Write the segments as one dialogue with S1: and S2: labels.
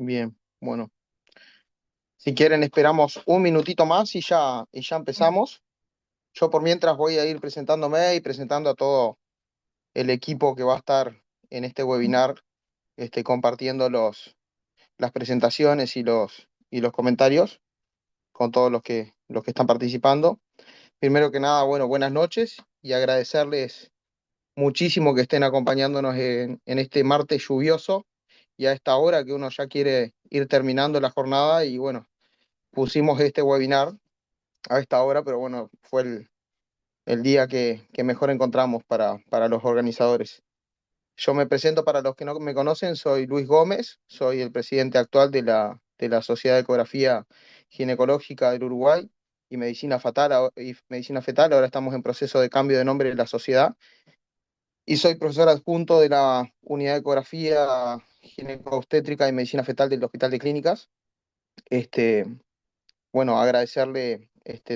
S1: Bien, bueno, si quieren esperamos un minutito más y ya empezamos. Yo por mientras voy a ir presentándome y presentando a todo el equipo que va a estar en este webinar, compartiendo las presentaciones y los comentarios con todos los que están participando. Primero que nada, bueno, buenas noches y agradecerles muchísimo que estén acompañándonos en este martes lluvioso y a esta hora que uno ya quiere ir terminando la jornada y bueno, pusimos este webinar a esta hora, pero bueno, fue el día que mejor encontramos para los organizadores. Yo me presento para los que no me conocen, soy Luis Gómez, soy el presidente actual de la Sociedad de Ecografía Ginecológica del Uruguay y Medicina Fetal, ahora estamos en proceso de cambio de nombre de la sociedad, y soy profesor adjunto de la Unidad de Ecografía Gineco-Obstétrica y Medicina Fetal del Hospital de Clínicas. Este, bueno, agradecerle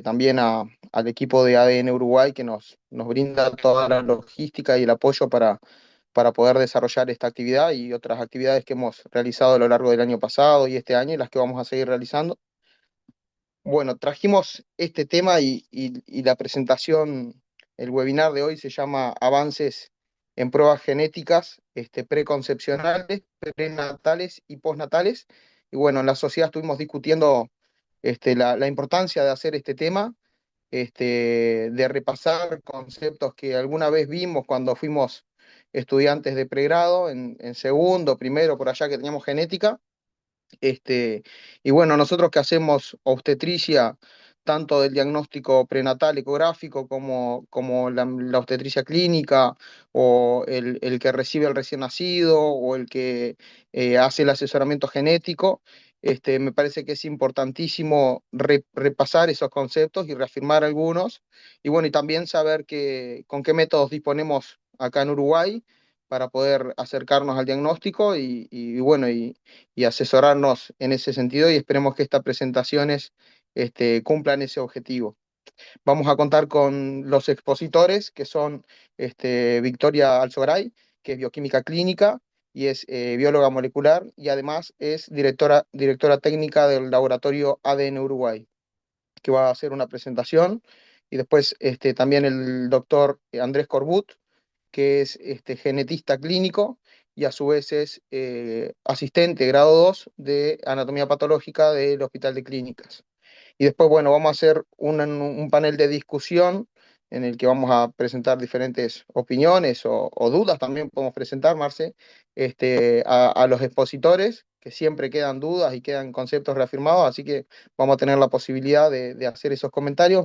S1: también al equipo de ADN Uruguay que nos brinda toda la logística y el apoyo para poder desarrollar esta actividad y otras actividades que hemos realizado a lo largo del año pasado y este año y las que vamos a seguir realizando. Bueno, trajimos este tema y la presentación, el webinar de hoy se llama Avances en pruebas genéticas preconcepcionales, prenatales y postnatales. Y bueno, en la sociedad estuvimos discutiendo la importancia de hacer este tema, de repasar conceptos que alguna vez vimos cuando fuimos estudiantes de pregrado, en segundo, primero, por allá que teníamos genética. Y bueno, nosotros que hacemos obstetricia, tanto del diagnóstico prenatal ecográfico como la obstetricia clínica, o el que recibe al recién nacido, o el que hace el asesoramiento genético, me parece que es importantísimo repasar esos conceptos y reafirmar algunos, y bueno, y también saber con qué métodos disponemos acá en Uruguay para poder acercarnos al diagnóstico bueno, y asesorarnos en ese sentido y esperemos que estas presentaciones cumplan ese objetivo. Vamos a contar con los expositores, que son Victoria Alzogaray, que es bioquímica clínica y es bióloga molecular y además es directora técnica del laboratorio ADN Uruguay, que va a hacer una presentación. Y después también el doctor Andrés Corbut, que es genetista clínico y a su vez es asistente grado 2 de anatomía patológica del Hospital de Clínicas. Y después, bueno, vamos a hacer un panel de discusión en el que vamos a presentar diferentes opiniones o dudas también podemos presentar, Marce, a los expositores, que siempre quedan dudas y quedan conceptos reafirmados, así que vamos a tener la posibilidad de hacer esos comentarios.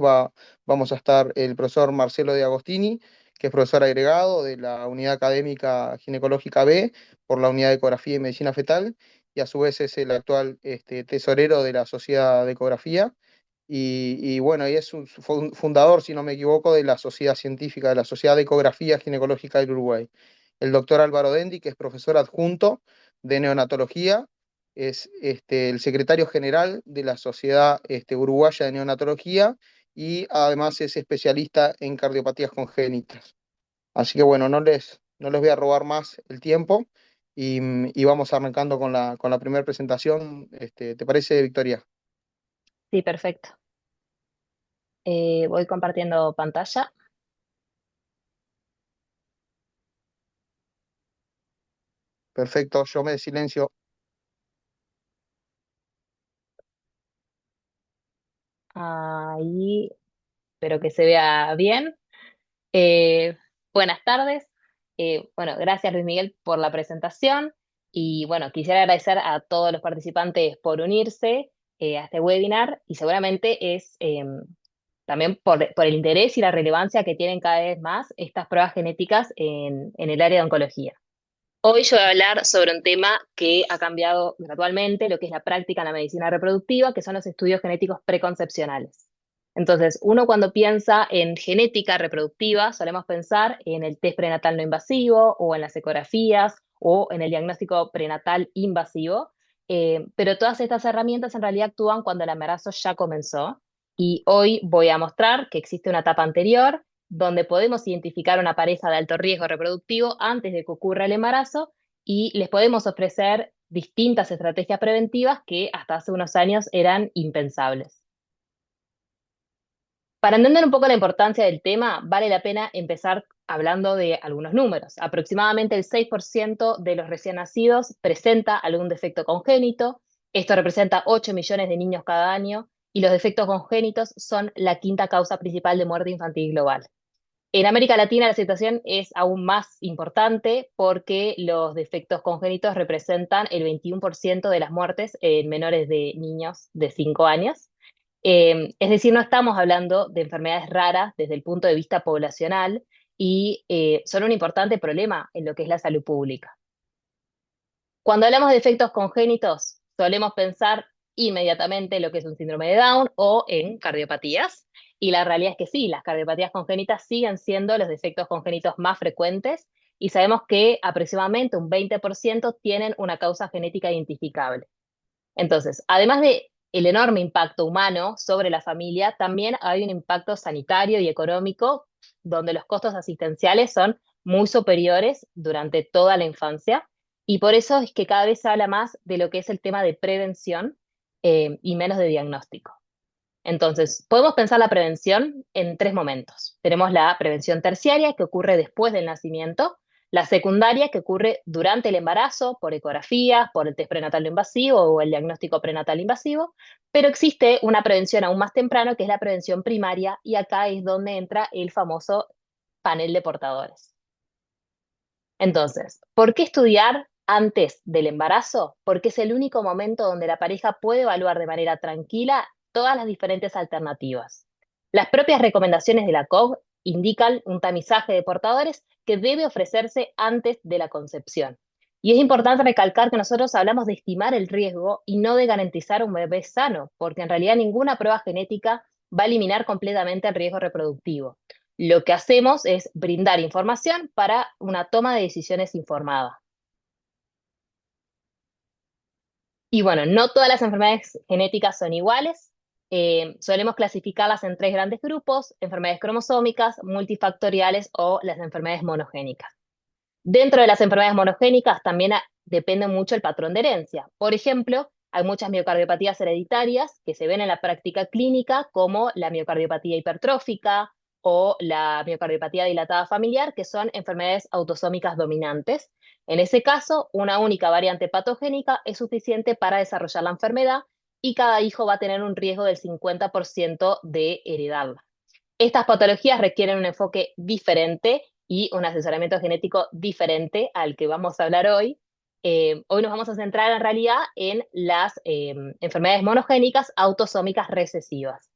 S1: Vamos a estar el profesor Marcelo de Agostini, que es profesor agregado de la Unidad Académica Ginecológica B por la Unidad de Ecografía y Medicina Fetal, y a su vez es el actual tesorero de la Sociedad de Ecografía y bueno, y es un fundador, si no me equivoco, de la Sociedad Científica, de la Sociedad de Ecografía Ginecológica del Uruguay. El doctor Álvaro Dendi, que es profesor adjunto de neonatología, es el secretario general de la Sociedad Uruguaya de Neonatología y además es especialista en cardiopatías congénitas. Así que bueno, no les voy a robar más el tiempo y vamos arrancando con la primera presentación. ¿Te parece, Victoria?
S2: Sí, perfecto. Voy compartiendo pantalla.
S1: Perfecto, yo me silencio.
S2: Ahí espero que se vea bien. Eh, Buenas tardes. Bueno, gracias Luis Miguel por la presentación. Y bueno, quisiera agradecer a todos los participantes por unirse a este webinar y seguramente es también por el interés y la relevancia que tienen cada vez más estas pruebas genéticas en el área de oncología. Hoy yo voy a hablar sobre un tema que ha cambiado gradualmente, lo que es la práctica en la medicina reproductiva, que son los estudios genéticos preconcepcionales. Entonces, uno cuando piensa en genética reproductiva, solemos pensar en el test prenatal no invasivo o en las ecografías o en el diagnóstico prenatal invasivo, pero todas estas herramientas en realidad actúan cuando el embarazo ya comenzó y hoy voy a mostrar que existe una etapa anterior donde podemos identificar una pareja de alto riesgo reproductivo antes de que ocurra el embarazo y les podemos ofrecer distintas estrategias preventivas que hasta hace unos años eran impensables. Para entender un poco la importancia del tema, vale la pena empezar hablando de algunos números. Aproximadamente el 6% de los recién nacidos presenta algún defecto congénito. Esto representa 8 millones de niños cada año y los defectos congénitos son la quinta causa principal de muerte infantil global. En América Latina la situación es aún más importante porque los defectos congénitos representan el 21% de las muertes en menores de niños de 5 años. Es decir, no estamos hablando de enfermedades raras desde el punto de vista poblacional y son un importante problema en lo que es la salud pública. Cuando hablamos de efectos congénitos, solemos pensar inmediatamente en lo que es un síndrome de Down o en cardiopatías. Y la realidad es que sí, las cardiopatías congénitas siguen siendo los defectos congénitos más frecuentes y sabemos que aproximadamente un 20% tienen una causa genética identificable. Entonces, además de el enorme impacto humano sobre la familia, también hay un impacto sanitario y económico donde los costos asistenciales son muy superiores durante toda la infancia y por eso es que cada vez se habla más de lo que es el tema de prevención y menos de diagnóstico. Entonces, podemos pensar la prevención en tres momentos. Tenemos la prevención terciaria, que ocurre después del nacimiento, la secundaria, que ocurre durante el embarazo, por ecografías, por el test prenatal no invasivo o el diagnóstico prenatal invasivo, pero existe una prevención aún más temprano, que es la prevención primaria, y acá es donde entra el famoso panel de portadores. Entonces, ¿por qué estudiar antes del embarazo? Porque es el único momento donde la pareja puede evaluar de manera tranquila todas las diferentes alternativas. Las propias recomendaciones de la COG indican un tamizaje de portadores que debe ofrecerse antes de la concepción. Y es importante recalcar que nosotros hablamos de estimar el riesgo y no de garantizar un bebé sano, porque en realidad ninguna prueba genética va a eliminar completamente el riesgo reproductivo. Lo que hacemos es brindar información para una toma de decisiones informada. Y bueno, no todas las enfermedades genéticas son iguales. Solemos clasificarlas en tres grandes grupos: enfermedades cromosómicas, multifactoriales o las enfermedades monogénicas. Dentro de las enfermedades monogénicas también depende mucho el patrón de herencia. Por ejemplo, hay muchas miocardiopatías hereditarias que se ven en la práctica clínica, como la miocardiopatía hipertrófica o la miocardiopatía dilatada familiar, que son enfermedades autosómicas dominantes. En ese caso, una única variante patogénica es suficiente para desarrollar la enfermedad y cada hijo va a tener un riesgo del 50% de heredarla. Estas patologías requieren un enfoque diferente y un asesoramiento genético diferente al que vamos a hablar hoy. Hoy nos vamos a centrar en realidad en las enfermedades monogénicas autosómicas recesivas.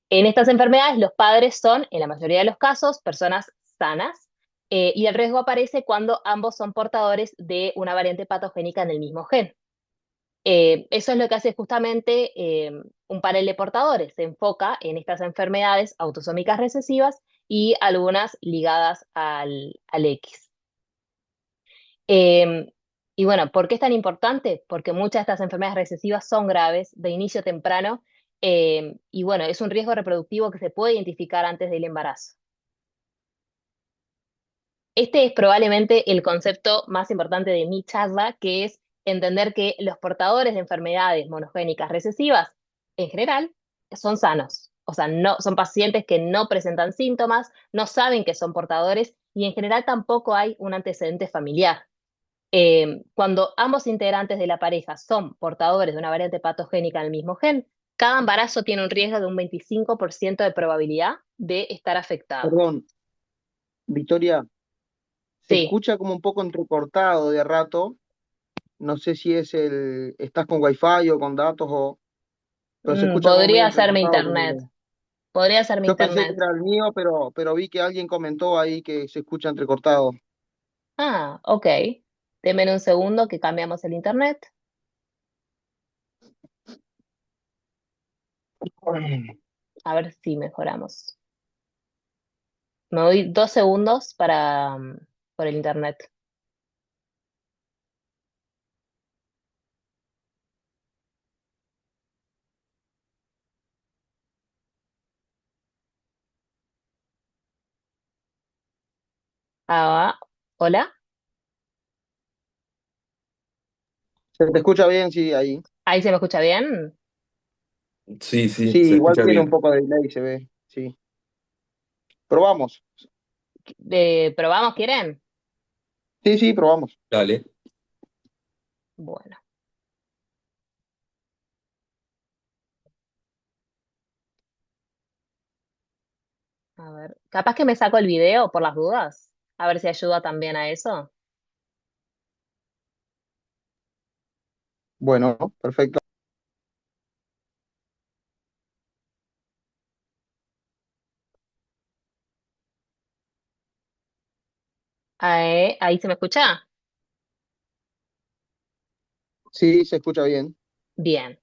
S2: En estas enfermedades los padres son, en la mayoría de los casos, personas sanas y el riesgo aparece cuando ambos son portadores de una variante patogénica en el mismo gen. Eso es lo que hace justamente un panel de portadores. Se enfoca en estas enfermedades autosómicas recesivas y algunas ligadas al X. Eh, y bueno, ¿por qué es tan importante? Porque muchas de estas enfermedades recesivas son graves, de inicio temprano, y bueno, es un riesgo reproductivo que se puede identificar antes del embarazo. Este es probablemente el concepto más importante de mi charla, que es entender que los portadores de enfermedades monogénicas recesivas, en general, son sanos. O sea, no, son pacientes que no presentan síntomas, no saben que son portadores y en general tampoco hay un antecedente familiar. Cuando ambos integrantes de la pareja son portadores de una variante patogénica en el mismo gen, cada embarazo tiene un riesgo de un 25% de probabilidad de estar afectado.
S1: Perdón, Victoria, se
S2: Sí.
S1: escucha como un poco entrecortado de rato. No sé si estás con wifi o con datos pero se escucha como medio
S2: Podría ser mi
S1: entrecortado el
S2: internet.
S1: número.
S2: Podría ser mi
S1: Yo pensé que
S2: internet.
S1: era el mío, pero vi que alguien comentó ahí que se escucha entrecortado.
S2: Ah, ok. Deme un segundo que cambiamos el internet. A ver si mejoramos. Me doy 2 segundos para por el internet. Ah, hola.
S1: ¿Se te escucha bien? Sí, ahí.
S2: ¿Ahí se me escucha bien?
S3: Sí, sí,
S1: Sí,
S3: se
S1: igual
S3: escucha
S1: tiene un
S3: bien.
S1: poco de delay, se ve. Sí. Probamos.
S2: ¿Probamos, quieren?
S1: Sí, sí, probamos.
S3: Dale.
S2: Bueno, a ver. Capaz que me saco el video por las dudas. A ver si ayuda también a eso.
S1: Bueno, perfecto.
S2: Ahí se me escucha.
S1: Sí, se escucha bien.
S2: Bien.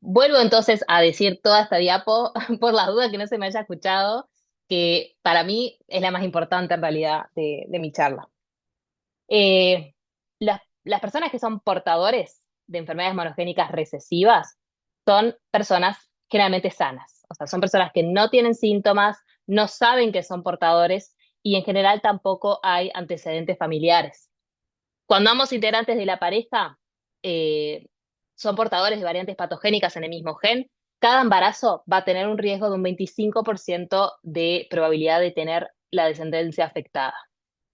S2: Vuelvo entonces a decir toda esta diapo, por las dudas que no se me haya escuchado, que para mí es la más importante en realidad de mi charla. Las personas que son portadores de enfermedades monogénicas recesivas son personas generalmente sanas, o sea, son personas que no tienen síntomas, no saben que son portadores y en general tampoco hay antecedentes familiares. Cuando ambos integrantes de la pareja eh, son portadores de variantes patogénicas en el mismo gen, cada embarazo va a tener un riesgo de un 25% de probabilidad de tener la descendencia afectada.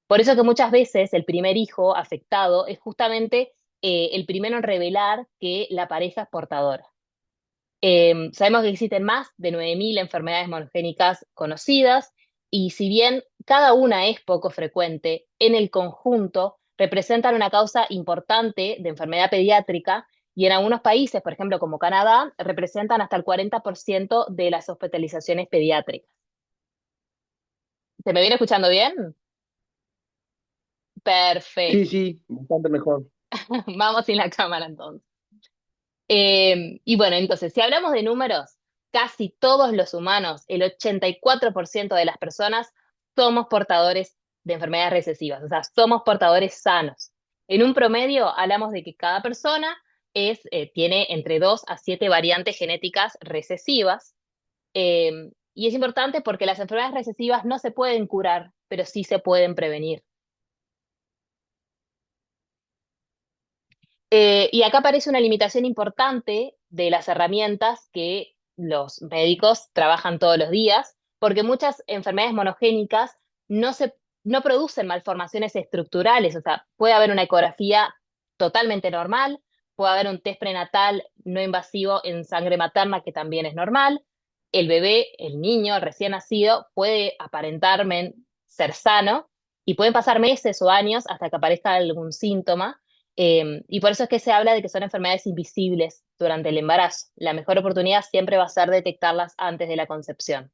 S2: Por eso que muchas veces el primer hijo afectado es justamente el primero en revelar que la pareja es portadora. Sabemos que existen más de 9.000 enfermedades monogénicas conocidas y si bien cada una es poco frecuente, en el conjunto representan una causa importante de enfermedad pediátrica y en algunos países, por ejemplo como Canadá, representan hasta el 40% de las hospitalizaciones pediátricas. ¿Se me viene escuchando bien?
S1: Sí,
S2: Perfecto.
S1: sí, bastante mejor.
S2: Vamos sin la cámara entonces. Y bueno, entonces, si hablamos de números, casi todos los humanos, el 84% de las personas, somos portadores de enfermedades recesivas, o sea, somos portadores sanos. En un promedio, hablamos de que cada persona tiene entre 2 a 7 variantes genéticas recesivas. Y es importante porque las enfermedades recesivas no se pueden curar, pero sí se pueden prevenir. Y acá aparece una limitación importante de las herramientas que los médicos trabajan todos los días, porque muchas enfermedades monogénicas no se, no producen malformaciones estructurales, o sea, puede haber una ecografía totalmente normal, puede haber un test prenatal no invasivo en sangre materna que también es normal, el bebé, el niño recién nacido puede aparentarme ser sano y pueden pasar meses o años hasta que aparezca algún síntoma y por eso es que se habla de que son enfermedades invisibles durante el embarazo. La mejor oportunidad siempre va a ser detectarlas antes de la concepción.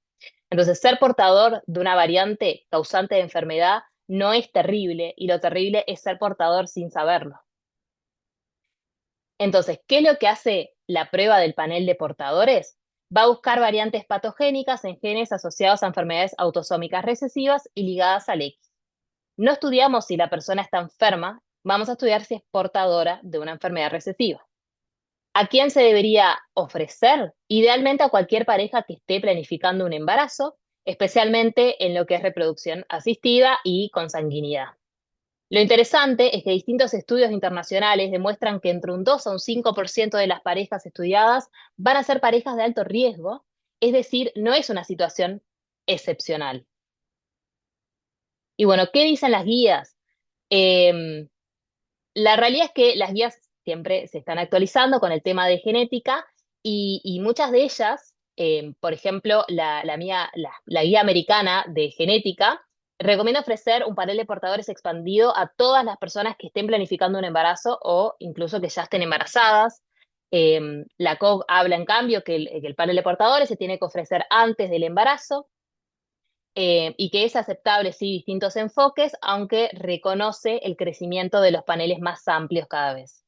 S2: Entonces, ser portador de una variante causante de enfermedad no es terrible y lo terrible es ser portador sin saberlo. Entonces, ¿qué es lo que hace la prueba del panel de portadores? Va a buscar variantes patogénicas en genes asociados a enfermedades autosómicas recesivas y ligadas al X. No estudiamos si la persona está enferma, vamos a estudiar si es portadora de una enfermedad recesiva. ¿A quién se debería ofrecer? Idealmente a cualquier pareja que esté planificando un embarazo, especialmente en lo que es reproducción asistida y consanguinidad. Lo interesante es que distintos estudios internacionales demuestran que entre un 2 a un 5% de las parejas estudiadas van a ser parejas de alto riesgo, es decir, no es una situación excepcional. Y bueno, ¿qué dicen las guías? Eh, la realidad es que las guías siempre se están actualizando con el tema de genética y muchas de ellas, por ejemplo, la guía americana de genética, recomienda ofrecer un panel de portadores expandido a todas las personas que estén planificando un embarazo o incluso que ya estén embarazadas. La COV habla, en cambio, que el panel de portadores se tiene que ofrecer antes del embarazo y que es aceptable, sí, distintos enfoques, aunque reconoce el crecimiento de los paneles más amplios cada vez.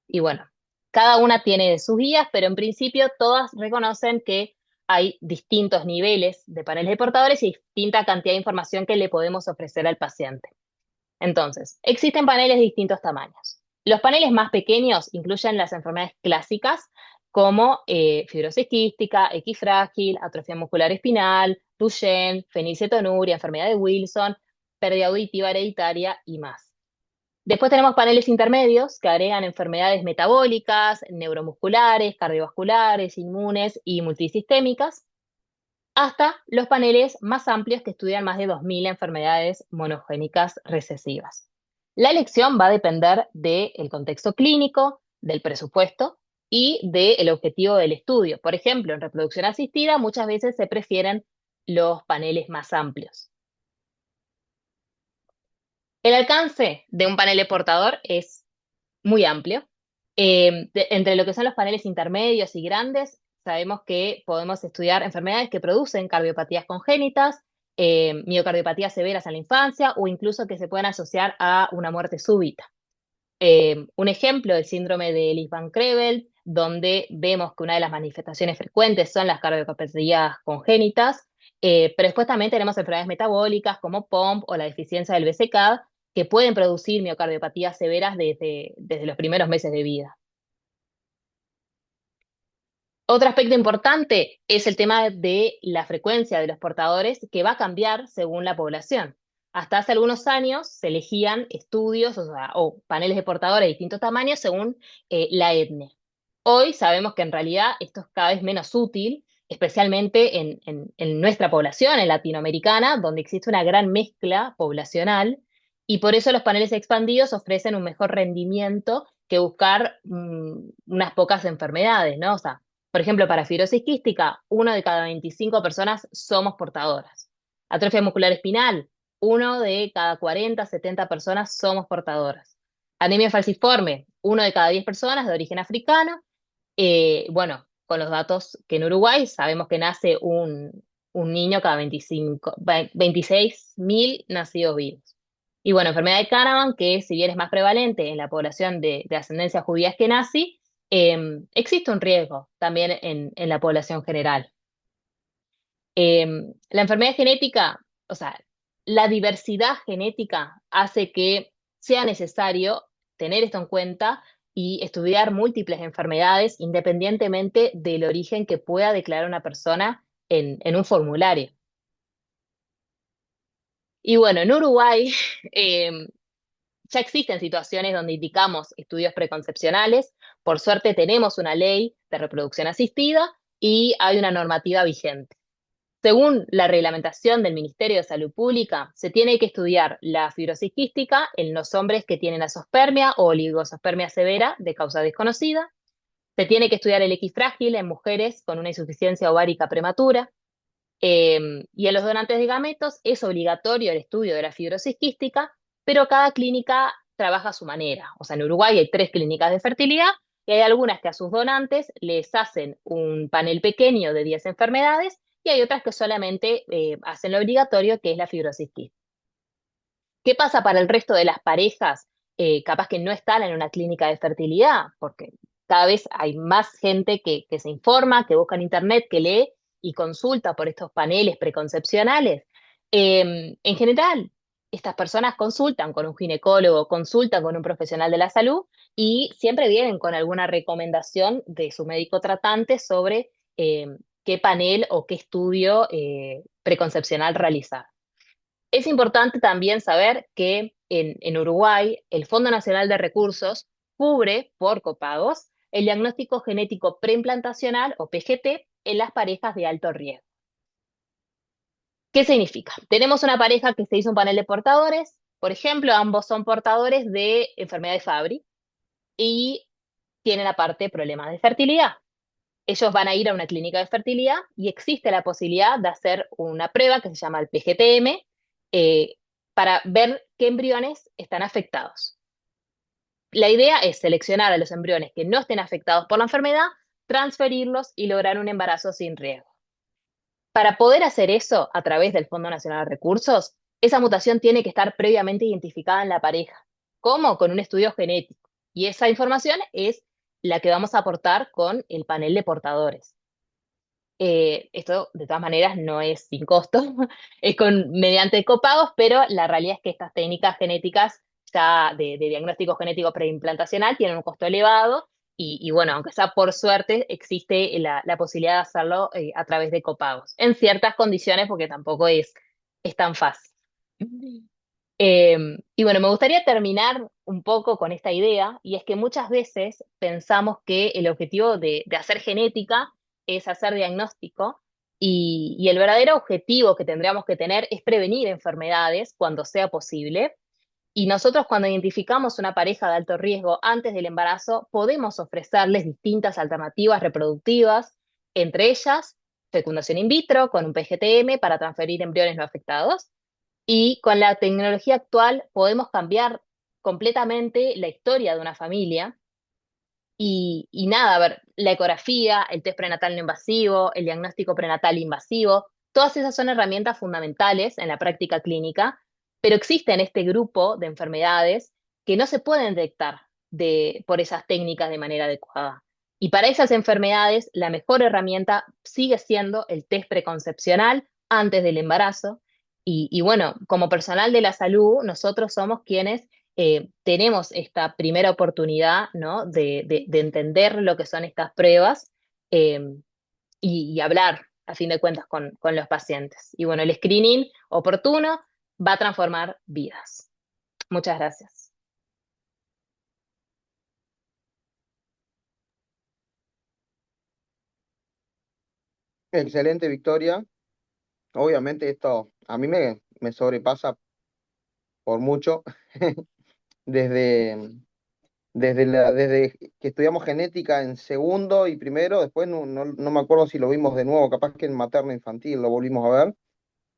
S2: Y bueno, cada una tiene sus guías, pero en principio todas reconocen que hay distintos niveles de paneles de portadores y distinta cantidad de información que le podemos ofrecer al paciente. Entonces, existen paneles de distintos tamaños. Los paneles más pequeños incluyen las enfermedades clásicas como fibrosis quística, equifrágil, atrofia muscular espinal, Duchenne, fenilcetonuria, enfermedad de Wilson, pérdida auditiva hereditaria y más. Después tenemos paneles intermedios que agregan enfermedades metabólicas, neuromusculares, cardiovasculares, inmunes y multisistémicas, hasta los paneles más amplios que estudian más de 2.000 enfermedades monogénicas recesivas. La elección va a depender del contexto clínico, del presupuesto y del objetivo del estudio. Por ejemplo, en reproducción asistida muchas veces se prefieren los paneles más amplios. El alcance de un panel de portador es muy amplio. Entre lo que son los paneles intermedios y grandes, sabemos que podemos estudiar enfermedades que producen cardiopatías congénitas, miocardiopatías severas en la infancia o incluso que se puedan asociar a una muerte súbita. Un ejemplo, el síndrome de Ellis-Van-Creveld, donde vemos que una de las manifestaciones frecuentes son las cardiopatías congénitas, pero después también tenemos enfermedades metabólicas como POMP o la deficiencia del BCAD, que pueden producir miocardiopatías severas desde los primeros meses de vida. Otro aspecto importante es el tema de la frecuencia de los portadores, que va a cambiar según la población. Hasta hace algunos años se elegían estudios, o paneles de portadores de distintos tamaños según la etnia. Hoy sabemos que en realidad esto es cada vez menos útil, especialmente en nuestra población, en latinoamericana, donde existe una gran mezcla poblacional, y por eso los paneles expandidos ofrecen un mejor rendimiento que buscar unas pocas enfermedades, ¿no? O sea, por ejemplo, para fibrosis quística, 1 de cada 25 personas somos portadoras. Atrofia muscular espinal, 1 de cada 40, 70 personas somos portadoras. Anemia falciforme, 1 de cada 10 personas de origen africano. Bueno, con los datos que en Uruguay sabemos que nace un niño cada 26.000 nacidos vivos. Y bueno, enfermedad de Canavan, que si bien es más prevalente en la población de ascendencia judía askenazí, existe un riesgo también en la población general. La enfermedad genética, o sea, la diversidad genética hace que sea necesario tener esto en cuenta y estudiar múltiples enfermedades independientemente del origen que pueda declarar una persona en un formulario. Y bueno, en Uruguay ya existen situaciones donde indicamos estudios preconcepcionales. Por suerte tenemos una ley de reproducción asistida y hay una normativa vigente. Según la reglamentación del Ministerio de Salud Pública, se tiene que estudiar la fibrosis quística en los hombres que tienen azospermia o oligospermia severa de causa desconocida. Se tiene que estudiar el equifrágil en mujeres con una insuficiencia ovárica prematura. Y en los donantes de gametos es obligatorio el estudio de la fibrosis quística, pero cada clínica trabaja a su manera. O sea, en Uruguay hay 3 clínicas de fertilidad y hay algunas que a sus donantes les hacen un panel pequeño de 10 enfermedades y hay otras que solamente hacen lo obligatorio, que es la fibrosis quística. ¿Qué pasa para el resto de las parejas? Capaz que no están en una clínica de fertilidad, porque cada vez hay más gente que se informa, que busca en internet, que lee y consulta por estos paneles preconcepcionales. En general, estas personas consultan con un ginecólogo, consultan con un profesional de la salud y siempre vienen con alguna recomendación de su médico tratante sobre qué panel o qué estudio preconcepcional realizar. Es importante también saber que en Uruguay el Fondo Nacional de Recursos cubre por copagos el diagnóstico genético preimplantacional o PGT en las parejas de alto riesgo. ¿Qué significa? Tenemos una pareja que se hizo un panel de portadores, por ejemplo, ambos son portadores de enfermedad de Fabry y tienen aparte problemas de fertilidad. Ellos van a ir a una clínica de fertilidad y existe la posibilidad de hacer una prueba que se llama el PGTM para ver qué embriones están afectados. La idea es seleccionar a los embriones que no estén afectados por la enfermedad, transferirlos y lograr un embarazo sin riesgo. Para poder hacer eso a través del Fondo Nacional de Recursos, esa mutación tiene que estar previamente identificada en la pareja. ¿Cómo? Con un estudio genético. Y esa información es la que vamos a aportar con el panel de portadores. Esto, de todas maneras, no es sin costo, es mediante copagos, pero la realidad es que estas técnicas genéticas ya de diagnóstico genético preimplantacional tienen un costo elevado y bueno, aunque sea por suerte, existe la posibilidad de hacerlo a través de copagos, en ciertas condiciones, porque tampoco es tan fácil. Y bueno, me gustaría terminar un poco con esta idea, y es que muchas veces pensamos que el objetivo de hacer genética es hacer diagnóstico, y el verdadero objetivo que tendríamos que tener es prevenir enfermedades cuando sea posible. Y nosotros cuando identificamos una pareja de alto riesgo antes del embarazo, podemos ofrecerles distintas alternativas reproductivas, entre ellas fecundación in vitro con un PGTM para transferir embriones no afectados, y con la tecnología actual podemos cambiar completamente la historia de una familia. Y nada, a ver, la ecografía, el test prenatal no invasivo, el diagnóstico prenatal invasivo, todas esas son herramientas fundamentales en la práctica clínica, pero existe este grupo de enfermedades que no se pueden detectar por esas técnicas de manera adecuada. Y para esas enfermedades, la mejor herramienta sigue siendo el test preconcepcional antes del embarazo. Y bueno, como personal de la salud, nosotros somos quienes tenemos esta primera oportunidad, ¿no? de entender lo que son estas pruebas, eh, y hablar, a fin de cuentas, con los pacientes. Y bueno, el screening oportuno va a transformar vidas. Muchas gracias.
S1: Excelente, Victoria. Obviamente esto a mí me sobrepasa por mucho. Desde, desde que estudiamos genética en segundo y primero, después no me acuerdo si lo vimos de nuevo, capaz que en materno infantil lo volvimos a ver.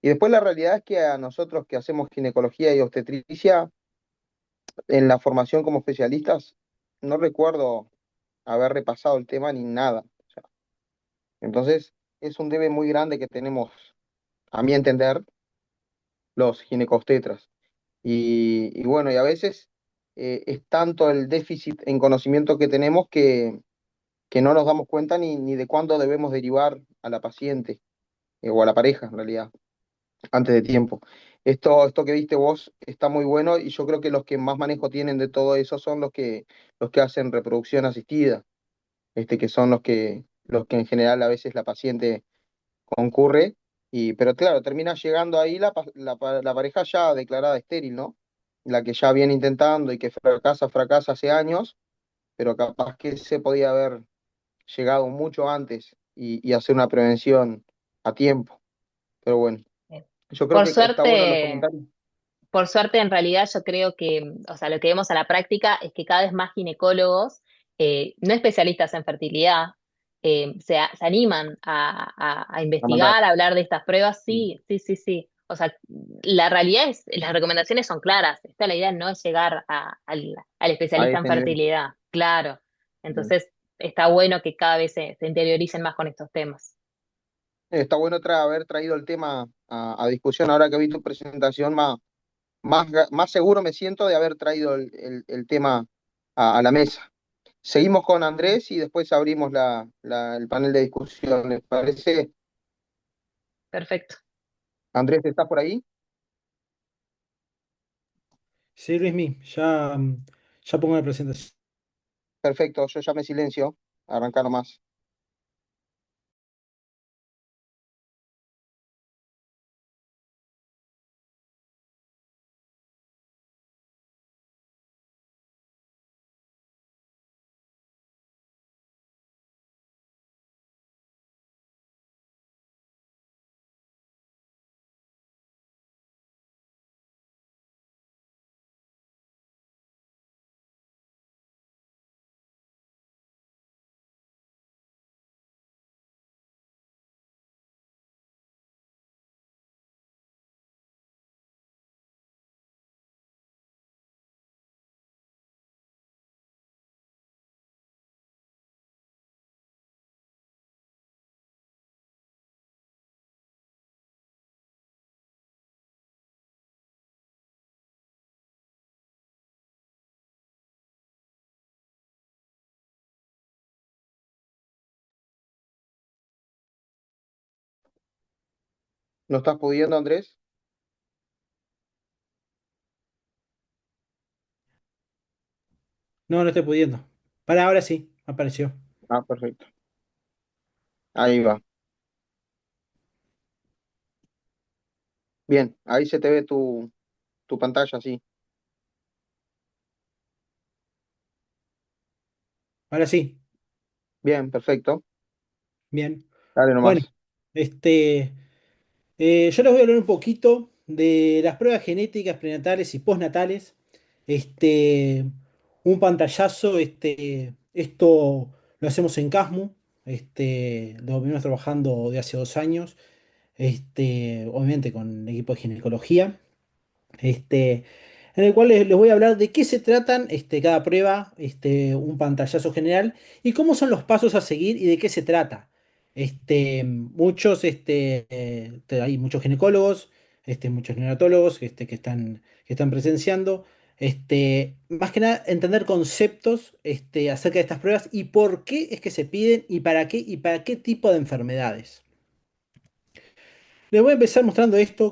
S1: Y después la realidad es que a nosotros que hacemos ginecología y obstetricia, en la formación como especialistas, no recuerdo haber repasado el tema ni nada. O sea, entonces, es un debe muy grande que tenemos, a mi entender, los ginecobstetras. Y bueno, y a veces es tanto el déficit en conocimiento que tenemos que no nos damos cuenta ni de cuándo debemos derivar a la paciente o a la pareja, en realidad, antes de tiempo. Esto que viste vos está muy bueno y yo creo que los que más manejo tienen de todo eso son los que hacen reproducción asistida, que son los que en general a veces la paciente concurre, pero claro, termina llegando ahí la pareja ya declarada estéril, ¿no? La que ya viene intentando y que fracasa hace años, pero capaz que se podía haber llegado mucho antes y hacer una prevención a tiempo. Pero bueno, yo creo
S2: Por
S1: que está bueno los
S2: suerte,
S1: comentarios.
S2: por suerte, en realidad yo creo que, o sea, lo que vemos a la práctica es que cada vez más ginecólogos, no especialistas en fertilidad, se animan a
S1: A mandar.
S2: investigar, a hablar de estas pruebas. Sí, sí, sí, sí. O sea, la realidad es, las recomendaciones son claras. La idea no es llegar al
S1: A
S2: especialista en
S1: ese nivel.
S2: fertilidad, claro. Entonces, está bueno que cada vez se interioricen más con estos temas.
S1: Está bueno haber traído el tema a discusión. Ahora que vi tu presentación, más seguro me siento de haber traído el tema a la mesa. Seguimos con Andrés y después abrimos el panel de discusión. ¿Les parece?
S2: Perfecto.
S1: Andrés, ¿estás por ahí?
S4: Sí, Luismi, ya, ya pongo la presentación.
S1: Perfecto, yo ya me silencio. Arrancar nomás. ¿No estás pudiendo, Andrés?
S4: No, no estoy pudiendo. Para ahora sí, apareció.
S1: Ah, perfecto. Ahí va. Bien, ahí se te ve tu pantalla, sí.
S4: Ahora sí,
S1: Bien, perfecto.
S4: bien.
S1: Dale
S4: Bueno,
S1: nomás.
S4: este, yo les voy a hablar un poquito de las pruebas genéticas prenatales y postnatales. Este, un pantallazo, esto lo hacemos en Casmu. Lo venimos trabajando de hace 2 años. Obviamente con el equipo de ginecología. este, en el cual les voy a hablar de qué se tratan cada prueba, un pantallazo general y cómo son los pasos a seguir y de qué se trata. Hay muchos ginecólogos, muchos neonatólogos que están presenciando. Más que nada, entender conceptos acerca de estas pruebas y por qué es que se piden y para qué tipo de enfermedades. Les voy a empezar mostrando esto,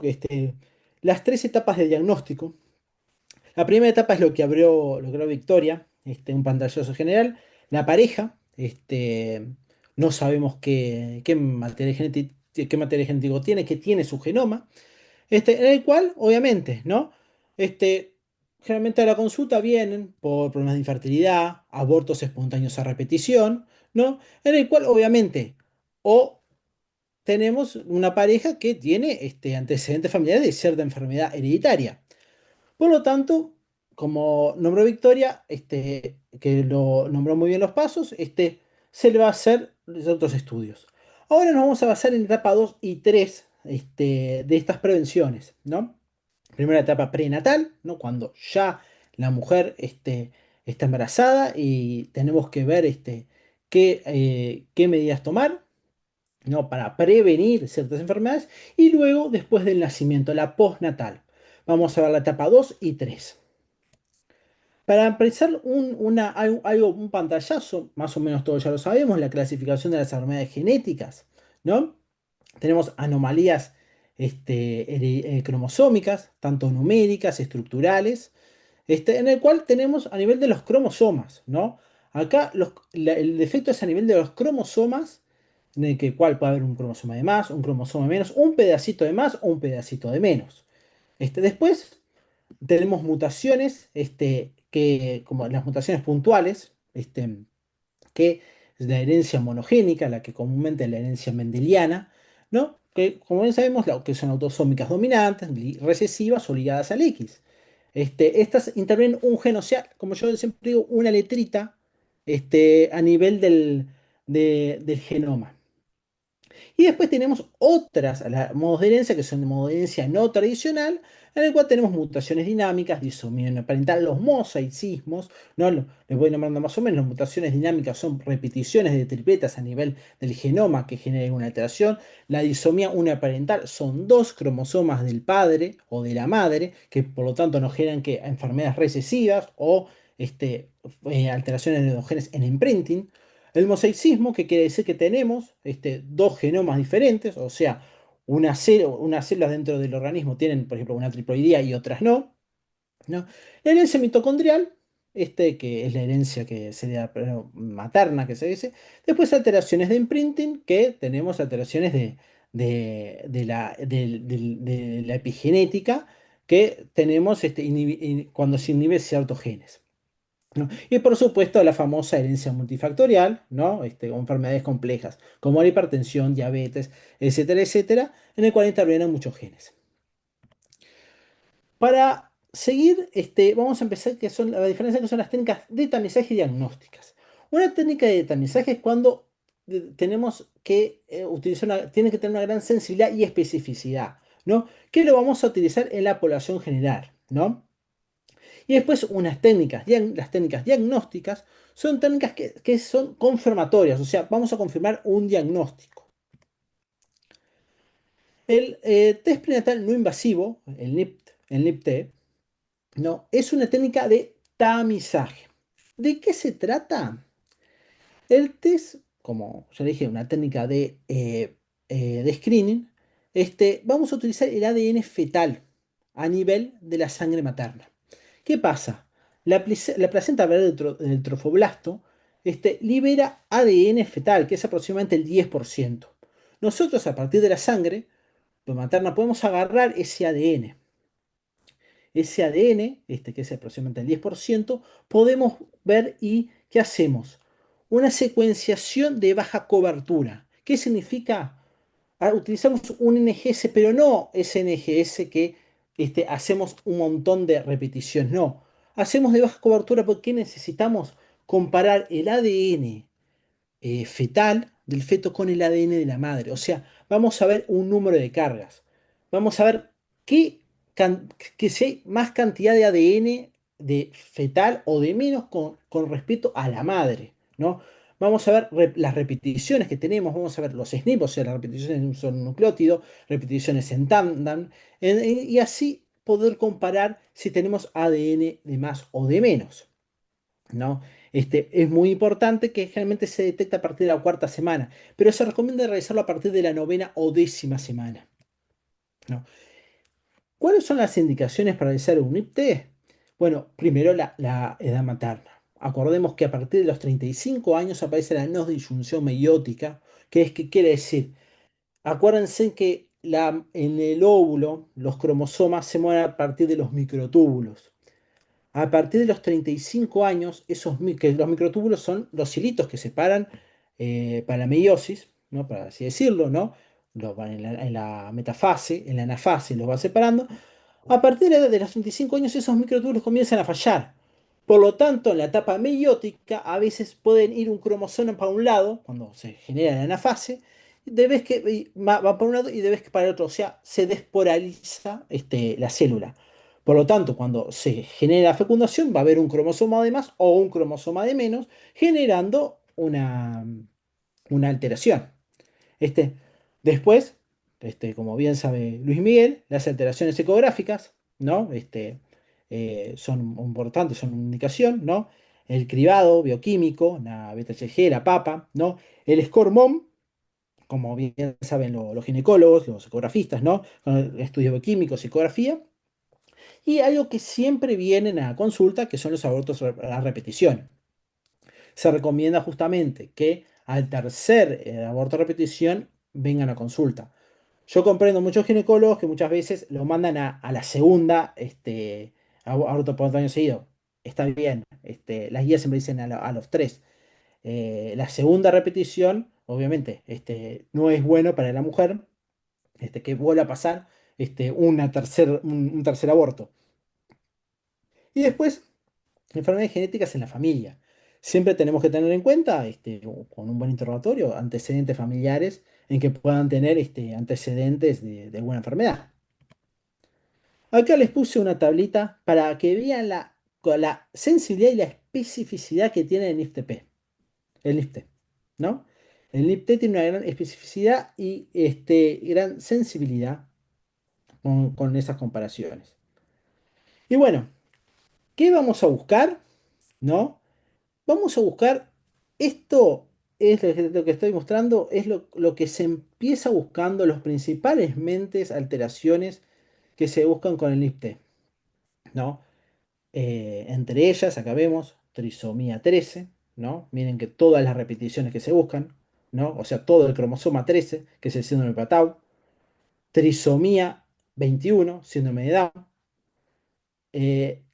S4: las 3 etapas de diagnóstico. La primera etapa es lo que abrió Victoria, un pantallazo general. La pareja, no sabemos qué material genético tiene, que tiene su genoma, en el cual, obviamente, ¿no? Este, Generalmente a la consulta vienen por problemas de infertilidad, abortos espontáneos a repetición, ¿no? En el cual, obviamente, o tenemos una pareja que tiene antecedentes familiares de cierta enfermedad hereditaria. Por lo tanto, como nombró Victoria, que lo nombró muy bien los pasos, se le va a hacer los otros estudios. Ahora nos vamos a basar en etapa 2 y 3 de estas prevenciones, ¿no? Primera etapa prenatal, ¿no? Cuando ya la mujer está embarazada y tenemos que ver qué medidas tomar, ¿no? Para prevenir ciertas enfermedades. Y luego, después del nacimiento, la postnatal. Vamos a ver la etapa 2 y 3. Para empezar, un pantallazo, más o menos todos ya lo sabemos, la clasificación de las enfermedades genéticas, ¿no? Tenemos anomalías cromosómicas, tanto numéricas, estructurales, en el cual tenemos a nivel de los cromosomas, ¿no? Acá el defecto es a nivel de los cromosomas, en el que cual puede haber un cromosoma de más, un cromosoma de menos, un pedacito de más o un pedacito de menos. Después tenemos mutaciones, como las mutaciones puntuales, que es la herencia monogénica, la que comúnmente es la herencia mendeliana, ¿no? Que como bien sabemos, que son autosómicas dominantes, recesivas o ligadas al X. Estas intervienen un gen, o sea, como yo siempre digo, una letrita a nivel del genoma. Y después tenemos modos de herencia, que son de modo de herencia no tradicional, en el cual tenemos mutaciones dinámicas, disomía parental, los mosaicismos, ¿no? Les voy nombrando más o menos, las mutaciones dinámicas son repeticiones de tripletas a nivel del genoma que generan una alteración. La disomía uniparental son dos cromosomas del padre o de la madre, que por lo tanto nos generan enfermedades recesivas o alteraciones de los genes en imprinting. El mosaicismo, que quiere decir que tenemos dos genomas diferentes, o sea, unas células dentro del organismo tienen, por ejemplo, una triploidía y otras no, ¿no? La herencia mitocondrial, que es la herencia que sería materna, que se dice. Después alteraciones de imprinting, que tenemos alteraciones de la epigenética, que tenemos cuando se inhibe ciertos genes, ¿no? Y por supuesto la famosa herencia multifactorial, ¿no? Con enfermedades complejas como la hipertensión, diabetes, etcétera, etcétera, en el cual intervienen muchos genes. Para seguir, vamos a empezar la diferencia que son las técnicas de tamizaje y diagnósticas. Una técnica de tamizaje es cuando tenemos que tiene que tener una gran sensibilidad y especificidad, ¿no? Que lo vamos a utilizar en la población general, ¿no? Y después las técnicas diagnósticas son técnicas que son confirmatorias, o sea, vamos a confirmar un diagnóstico. El test prenatal no invasivo, el NIPT, no, es una técnica de tamizaje. ¿De qué se trata? El test, como ya dije, una técnica de screening, vamos a utilizar el ADN fetal a nivel de la sangre materna. ¿Qué pasa? La placenta verde del trofoblasto libera ADN fetal, que es aproximadamente el 10%. Nosotros, a partir de la sangre materna, podemos agarrar ese ADN. ese ADN, que es aproximadamente el 10%, podemos ver y ¿qué hacemos? Una secuenciación de baja cobertura. ¿Qué significa? Utilizamos un NGS, pero no ese NGS que hacemos un montón de repeticiones, no. Hacemos de baja cobertura porque necesitamos comparar el ADN fetal del feto con el ADN de la madre. O sea, vamos a ver un número de cargas. Vamos a ver qué que si hay más cantidad de ADN de fetal o de menos con respecto a la madre, ¿no? Vamos a ver las repeticiones que tenemos, vamos a ver los SNP, o sea, las repeticiones en un solo nucleótido, repeticiones en tándem, y así poder comparar si tenemos ADN de más o de menos. ¿No? Es muy importante que generalmente se detecta a partir de la cuarta semana, pero se recomienda realizarlo a partir de la novena o décima semana, ¿no? ¿Cuáles son las indicaciones para realizar un IPT? Bueno, primero la edad materna. Acordemos que a partir de los 35 años aparece la no disyunción meiótica, que quiere decir, acuérdense que en el óvulo los cromosomas se mueven a partir de los microtúbulos. A partir de los 35 años, que los microtúbulos son los hilitos que separan para la meiosis, ¿no? Para así decirlo, ¿no? En la metafase, en la anafase los va separando. A partir de los 35 años, esos microtúbulos comienzan a fallar. Por lo tanto, en la etapa meiótica, a veces pueden ir un cromosoma para un lado, cuando se genera la anafase, va para un lado y de vez que para el otro. O sea, se despolariza la célula. Por lo tanto, cuando se genera la fecundación, va a haber un cromosoma de más o un cromosoma de menos, generando una alteración. Este, Después, como bien sabe Luis Miguel, las alteraciones ecográficas, ¿no? Son importantes, son una indicación, ¿no? El cribado bioquímico, la beta-HCG, la papa, ¿no? El SCORE-MOM, como bien saben los ginecólogos, los ecografistas, ¿no? Con estudios bioquímicos, ecografía. Y algo que siempre vienen a consulta, que son los abortos a repetición. Se recomienda justamente que al tercer aborto a repetición vengan a consulta. Yo comprendo muchos ginecólogos que muchas veces lo mandan a la segunda aborto por año seguido. Está bien, las guías siempre dicen a los tres. La segunda repetición, obviamente, no es bueno para la mujer que vuelva a pasar un tercer aborto. Y después, enfermedades genéticas en la familia. Siempre tenemos que tener en cuenta, con un buen interrogatorio, antecedentes familiares en que puedan tener antecedentes de alguna enfermedad. Acá les puse una tablita para que vean la sensibilidad y la especificidad que tiene el NIPT, ¿no? El NIPT tiene una gran especificidad y gran sensibilidad con esas comparaciones. Y bueno, ¿qué vamos a buscar? ¿No? Vamos a buscar, esto es lo que estoy mostrando, es lo que se empieza buscando, los principales mentes alteraciones que se buscan con el NIPT, ¿no? Entre ellas, acá vemos trisomía 13, ¿no? Miren que todas las repeticiones que se buscan, ¿no? O sea, todo el cromosoma 13, que es el síndrome de Patau, trisomía 21, síndrome de Down.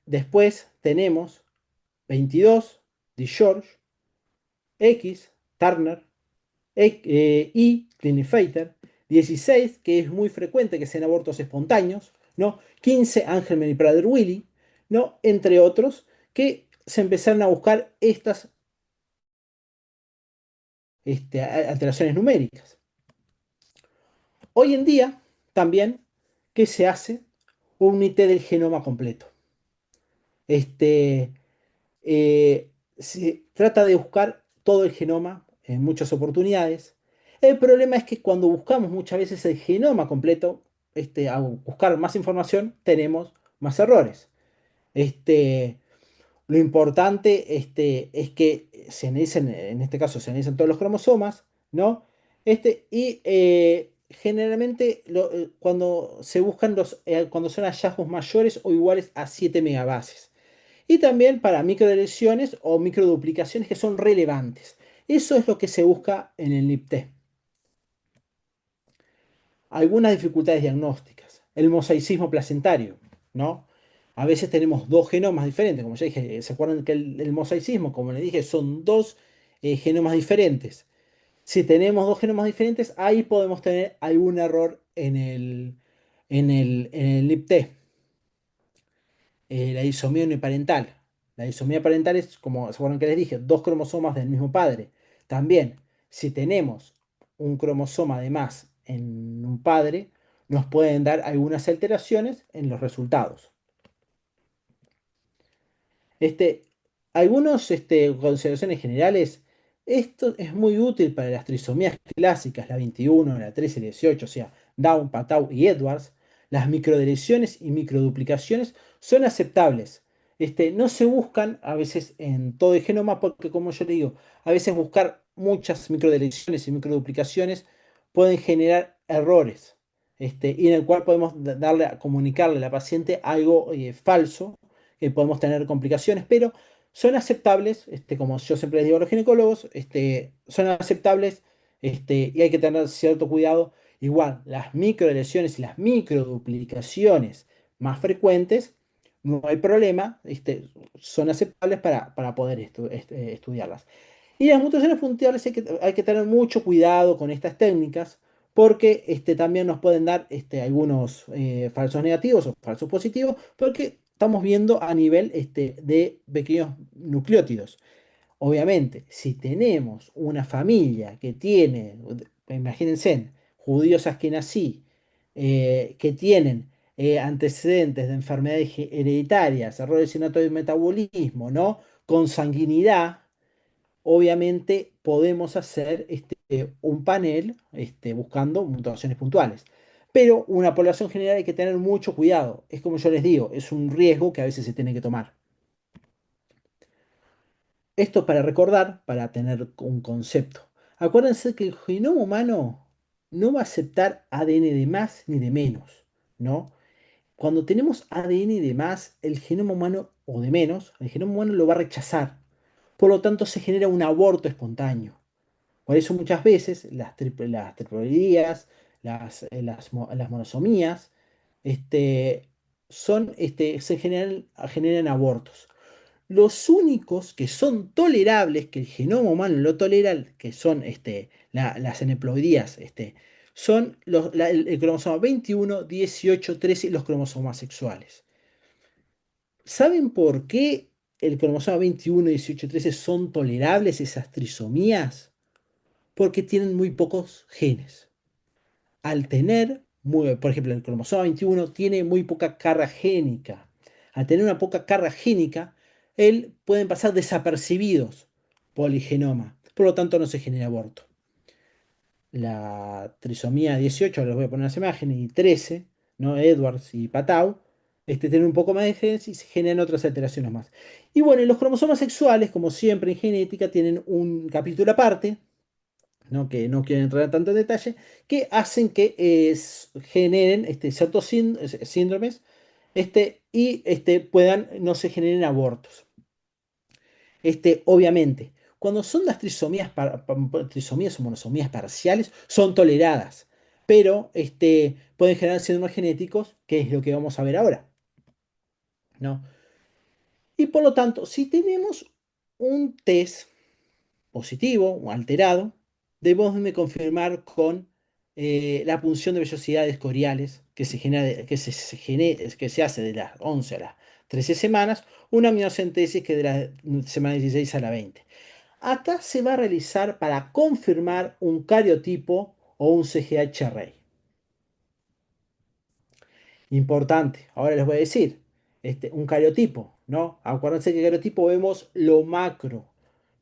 S4: Después tenemos 22, DiGeorge, X, Turner, Y, Klinefelter, 16, que es muy frecuente que sean abortos espontáneos, ¿no? 15, Angelman y Prader-Willi, ¿no? Entre otros, que se empezaron a buscar estas alteraciones numéricas. Hoy en día, también, ¿qué se hace? Un IT del genoma completo. Este, Se trata de buscar todo el genoma en muchas oportunidades. El problema es que cuando buscamos muchas veces el genoma completo, a buscar más información, tenemos más errores. Este, lo importante es que se analicen, en este caso se analizan todos los cromosomas, ¿no? Generalmente cuando se buscan cuando son hallazgos mayores o iguales a 7 megabases. Y también para microdeleciones o microduplicaciones que son relevantes. Eso es lo que se busca en el NIPT. Algunas dificultades diagnósticas. El mosaicismo placentario, ¿no? a veces tenemos dos genomas diferentes. Como ya dije, ¿se acuerdan que el mosaicismo, como les dije, son dos genomas diferentes? Si tenemos dos genomas diferentes, ahí podemos tener algún error en el LIPT, la disomía uniparental. La disomía parental es, como se acuerdan que les dije, dos cromosomas del mismo padre. También, si tenemos un cromosoma de más en un padre, nos pueden dar algunas alteraciones en los resultados. Este, algunas consideraciones generales. Esto es muy útil para las trisomías clásicas, la 21, la 13 y 18, o sea, Down, Patau y Edwards. Las microdeleciones y microduplicaciones son aceptables. No se buscan a veces en todo el genoma porque, como yo le digo, a veces buscar muchas microdeleciones y microduplicaciones pueden generar errores, y en el cual podemos comunicarle a la paciente algo falso, que podemos tener complicaciones, pero son aceptables, como yo siempre les digo a los ginecólogos, son aceptables, y hay que tener cierto cuidado. Igual, las microlesiones y las microduplicaciones más frecuentes, no hay problema, son aceptables para poder estudiarlas. Y las mutaciones puntuales hay que tener mucho cuidado con estas técnicas porque también nos pueden dar algunos falsos negativos o falsos positivos porque estamos viendo a nivel de pequeños nucleótidos. Obviamente, si tenemos una familia que tiene, imagínense, judíos askenazí, que tienen antecedentes de enfermedades hereditarias, errores en el metabolismo, ¿no? Consanguinidad, obviamente podemos hacer un panel buscando mutaciones puntuales. Pero una población general hay que tener mucho cuidado. Es como yo les digo, es un riesgo que a veces se tiene que tomar. Esto para recordar, para tener un concepto. Acuérdense que el genoma humano no va a aceptar ADN de más ni de menos, ¿no? Cuando tenemos ADN de más, el genoma humano, o de menos, el genoma humano lo va a rechazar. Por lo tanto, se genera un aborto espontáneo. Por eso muchas veces las triploidías, las monosomías, se generan abortos. Los únicos que son tolerables, que el genoma humano lo tolera, que son las aneuploidías, son el cromosoma 21, 18, 13 y los cromosomas sexuales. ¿Saben por qué el cromosoma 21, 18, 13 son tolerables esas trisomías? Porque tienen muy pocos genes. Al tener, por ejemplo, el cromosoma 21 tiene muy poca carga génica. Al tener una poca carga génica, pueden pasar desapercibidos por el genoma. Por lo tanto, no se genera aborto. La trisomía 18, ahora les voy a poner las imágenes, y 13, ¿no? Edwards y Patau, tienen un poco más de genes y se generan otras alteraciones más. Y bueno, y los cromosomas sexuales, como siempre en genética, tienen un capítulo aparte, ¿no? Que no quiero entrar tanto en detalle, que hacen que generen ciertos síndromes, y no se generen abortos. Obviamente, cuando son las trisomías o monosomías parciales, son toleradas, pero pueden generar síndromes genéticos, que es lo que vamos a ver ahora, ¿no? Y por lo tanto, si tenemos un test positivo o alterado, debemos de confirmar con la punción de vellosidades coriales que se hace de las 11 a las 13 semanas, una amniocentesis que de la semana 16 a la 20. Acá se va a realizar para confirmar un cariotipo o un CGH-array. Importante, ahora les voy a decir, un cariotipo, ¿no? Acuérdense que el cariotipo vemos lo macro,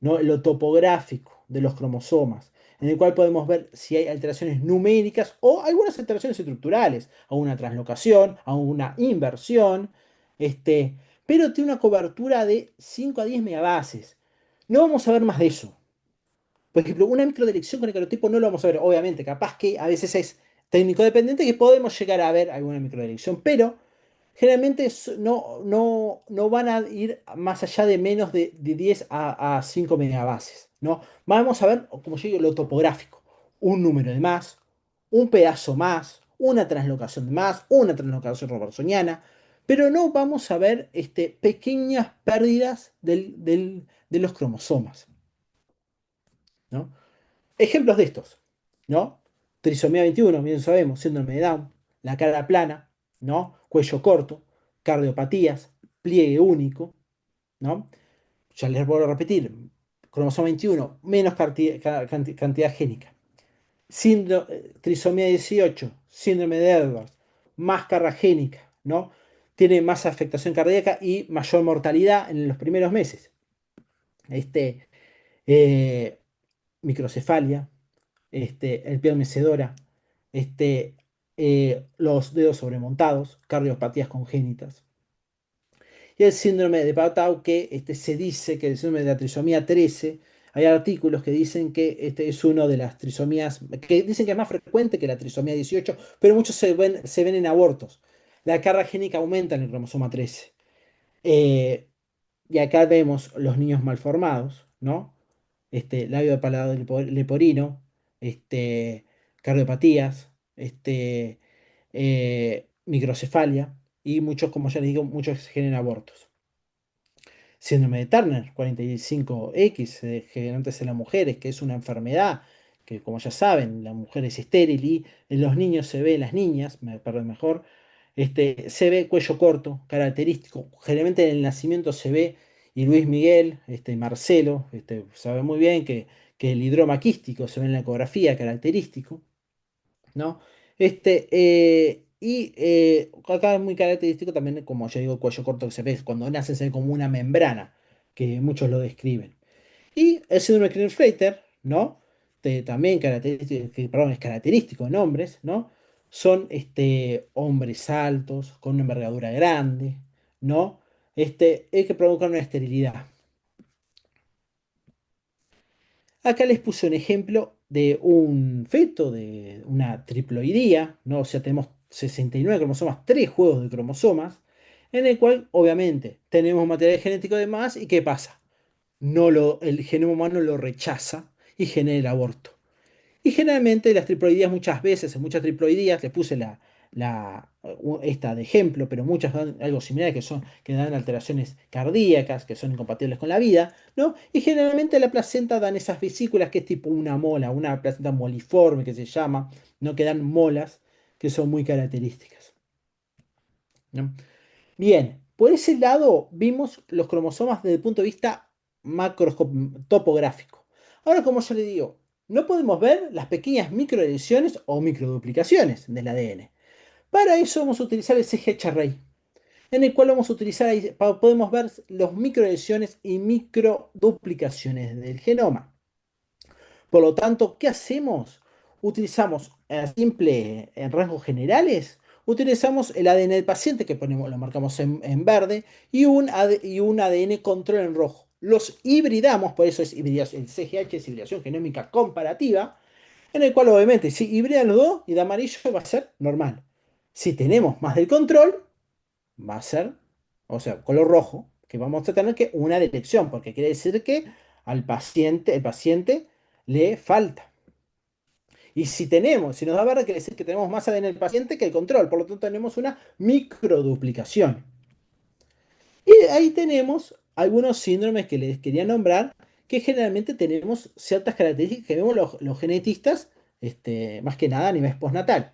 S4: ¿no? Lo topográfico de los cromosomas, en el cual podemos ver si hay alteraciones numéricas o algunas alteraciones estructurales, a una translocación, a una inversión, pero tiene una cobertura de 5 a 10 megabases. No vamos a ver más de eso. Por ejemplo, una microdelección con el cariotipo no lo vamos a ver. Obviamente, capaz que a veces es técnico dependiente que podemos llegar a ver alguna microdelección, pero generalmente no van a ir más allá de menos de 10 a 5 megabases, ¿no? Vamos a ver, como yo digo, lo topográfico. Un número de más, un pedazo más, una translocación de más, una translocación robertsoniana, pero no vamos a ver pequeñas pérdidas de los cromosomas, ¿no? Ejemplos de estos, ¿no? Trisomía 21, bien sabemos, síndrome de Down, la cara plana, ¿no? Cuello corto, cardiopatías, pliegue único, ¿no? Ya les vuelvo a repetir, cromosoma 21, menos cantidad génica. Trisomía 18, síndrome de Edwards, más carga génica, ¿no? Tiene más afectación cardíaca y mayor mortalidad en los primeros meses. Este, eh, Microcefalia, el pie mecedora, los dedos sobremontados, cardiopatías congénitas. Y el síndrome de Patau, que se dice que el síndrome de la trisomía 13, hay artículos que dicen que este es uno de las trisomías, que dicen que es más frecuente que la trisomía 18, pero muchos se ven en abortos. La carga génica aumenta en el cromosoma 13. Eh, y acá vemos los niños malformados, ¿no? Labio de paladar leporino, cardiopatías, microcefalia y muchos, como ya les digo, muchos generan abortos. Síndrome de Turner, 45X, generalmente es en las mujeres, que es una enfermedad que, como ya saben, la mujer es estéril y en los niños se ve, en las niñas, perdón, mejor, se ve cuello corto, característico. Generalmente en el nacimiento se ve, y Luis Miguel, Marcelo, sabe muy bien que el hidroma quístico se ve en la ecografía, característico, ¿no? Acá es muy característico también, como ya digo, cuello corto que se ve, cuando nace se ve como una membrana, que muchos lo describen. Y el síndrome de Klinefelter, ¿no? También característico, perdón, es característico en hombres, ¿no? Son hombres altos, con una envergadura grande, ¿no? Es que provocan una esterilidad. Acá les puse un ejemplo de un feto, de una triploidía, ¿no? O sea, tenemos 69 cromosomas, 3 juegos de cromosomas, en el cual obviamente tenemos material genético de más y ¿qué pasa? El genoma humano lo rechaza y genera el aborto. Y generalmente las triploidías muchas veces, en muchas triploidías, les puse esta de ejemplo, pero muchas dan algo similar, que dan alteraciones cardíacas, que son incompatibles con la vida, ¿no? Y generalmente la placenta dan esas vesículas, que es tipo una mola, una placenta moliforme que se llama, ¿no? Que dan molas, que son muy características, ¿no? Bien, por ese lado vimos los cromosomas desde el punto de vista topográfico. Ahora, como yo le digo, no podemos ver las pequeñas microediciones o microduplicaciones del ADN. Para eso vamos a utilizar el CGH Array, en el cual vamos a utilizar, podemos ver los microediciones y microduplicaciones del genoma. Por lo tanto, ¿qué hacemos? Utilizamos en rasgos generales, utilizamos el ADN del paciente que lo marcamos en verde y un ADN control en rojo. Los hibridamos, por eso es hibridación, el CGH es hibridación genómica comparativa, en el cual obviamente si hibridan los dos y de amarillo va a ser normal. Si tenemos más del control, va a ser, o sea, color rojo, que vamos a tener que una detección, porque quiere decir que el paciente le falta. Y si nos da verde, quiere decir que tenemos más ADN en el paciente que el control, por lo tanto tenemos una microduplicación. Y ahí tenemos algunos síndromes que les quería nombrar, que generalmente tenemos ciertas características que vemos los genetistas, más que nada a nivel postnatal,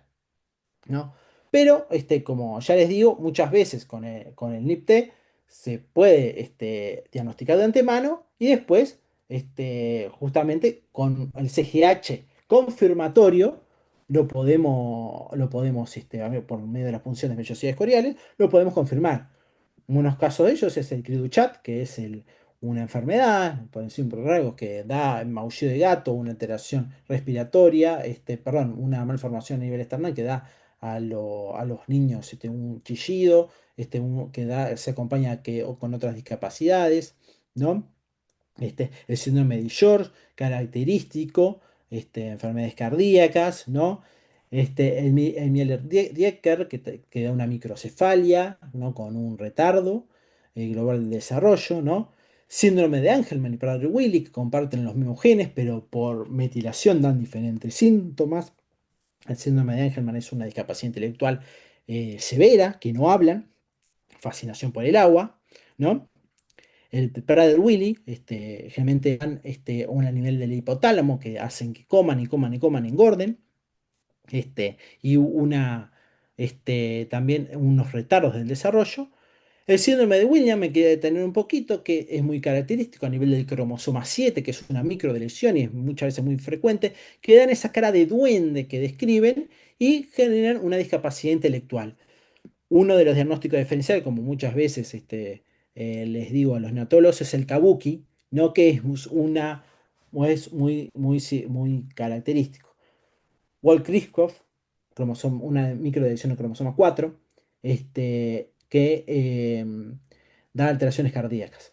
S4: ¿no? Pero, como ya les digo, muchas veces con el NIPT se puede diagnosticar de antemano y después, justamente con el CGH confirmatorio, a ver, por medio de las funciones vellosidades coriales, lo podemos confirmar. Unos casos de ellos es el cri du chat, que es una enfermedad, por encima de rasgos, que da maullido de gato, una alteración respiratoria, perdón, una malformación a nivel externo que da a los niños un chillido, se acompaña o con otras discapacidades, ¿no? El síndrome de George, característico, enfermedades cardíacas, ¿no? El Mieller-Diecker, que da una microcefalia, ¿no? Con un retardo global del desarrollo, ¿no? Síndrome de Angelman y Prader-Willi, que comparten los mismos genes, pero por metilación dan diferentes síntomas. El síndrome de Angelman es una discapacidad intelectual severa, que no hablan, fascinación por el agua, ¿no? El Prader-Willi, generalmente dan un nivel del hipotálamo que hacen que coman y coman y coman y engorden, y también unos retardos del desarrollo. El síndrome de Williams me quería detener un poquito, que es muy característico a nivel del cromosoma 7, que es una microdeleción y es muchas veces muy frecuente, que dan esa cara de duende que describen y generan una discapacidad intelectual. Uno de los diagnósticos diferenciales, como muchas veces les digo a los neonatólogos, es el kabuki, ¿no? Que es muy característico. Wall-Cristoff, una microdeleción del cromosoma 4, que da alteraciones cardíacas.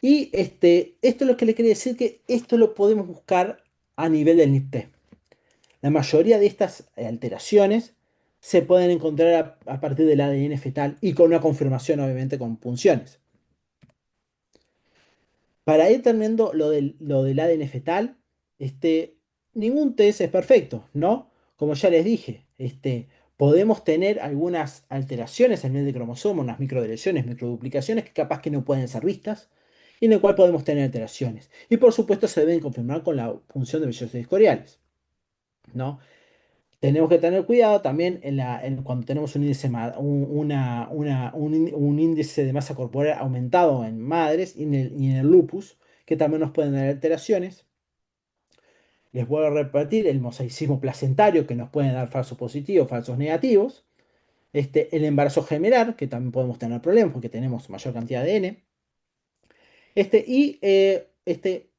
S4: Y esto es lo que le quiere decir que esto lo podemos buscar a nivel del NIPT. La mayoría de estas alteraciones se pueden encontrar a partir del ADN fetal y con una confirmación, obviamente, con punciones. Para ir terminando lo del ADN fetal, ningún test es perfecto, ¿no? Como ya les dije, podemos tener algunas alteraciones a nivel de cromosoma, unas microdeleciones, microduplicaciones que capaz que no pueden ser vistas y en el cual podemos tener alteraciones. Y por supuesto se deben confirmar con la punción de vellosidades escoriales, ¿no? Tenemos que tener cuidado también cuando tenemos un índice, un índice de masa corporal aumentado en madres y en el lupus, que también nos pueden dar alteraciones. Les vuelvo a repetir el mosaicismo placentario, que nos pueden dar falsos positivos, falsos negativos. El embarazo gemelar, que también podemos tener problemas porque tenemos mayor cantidad de N.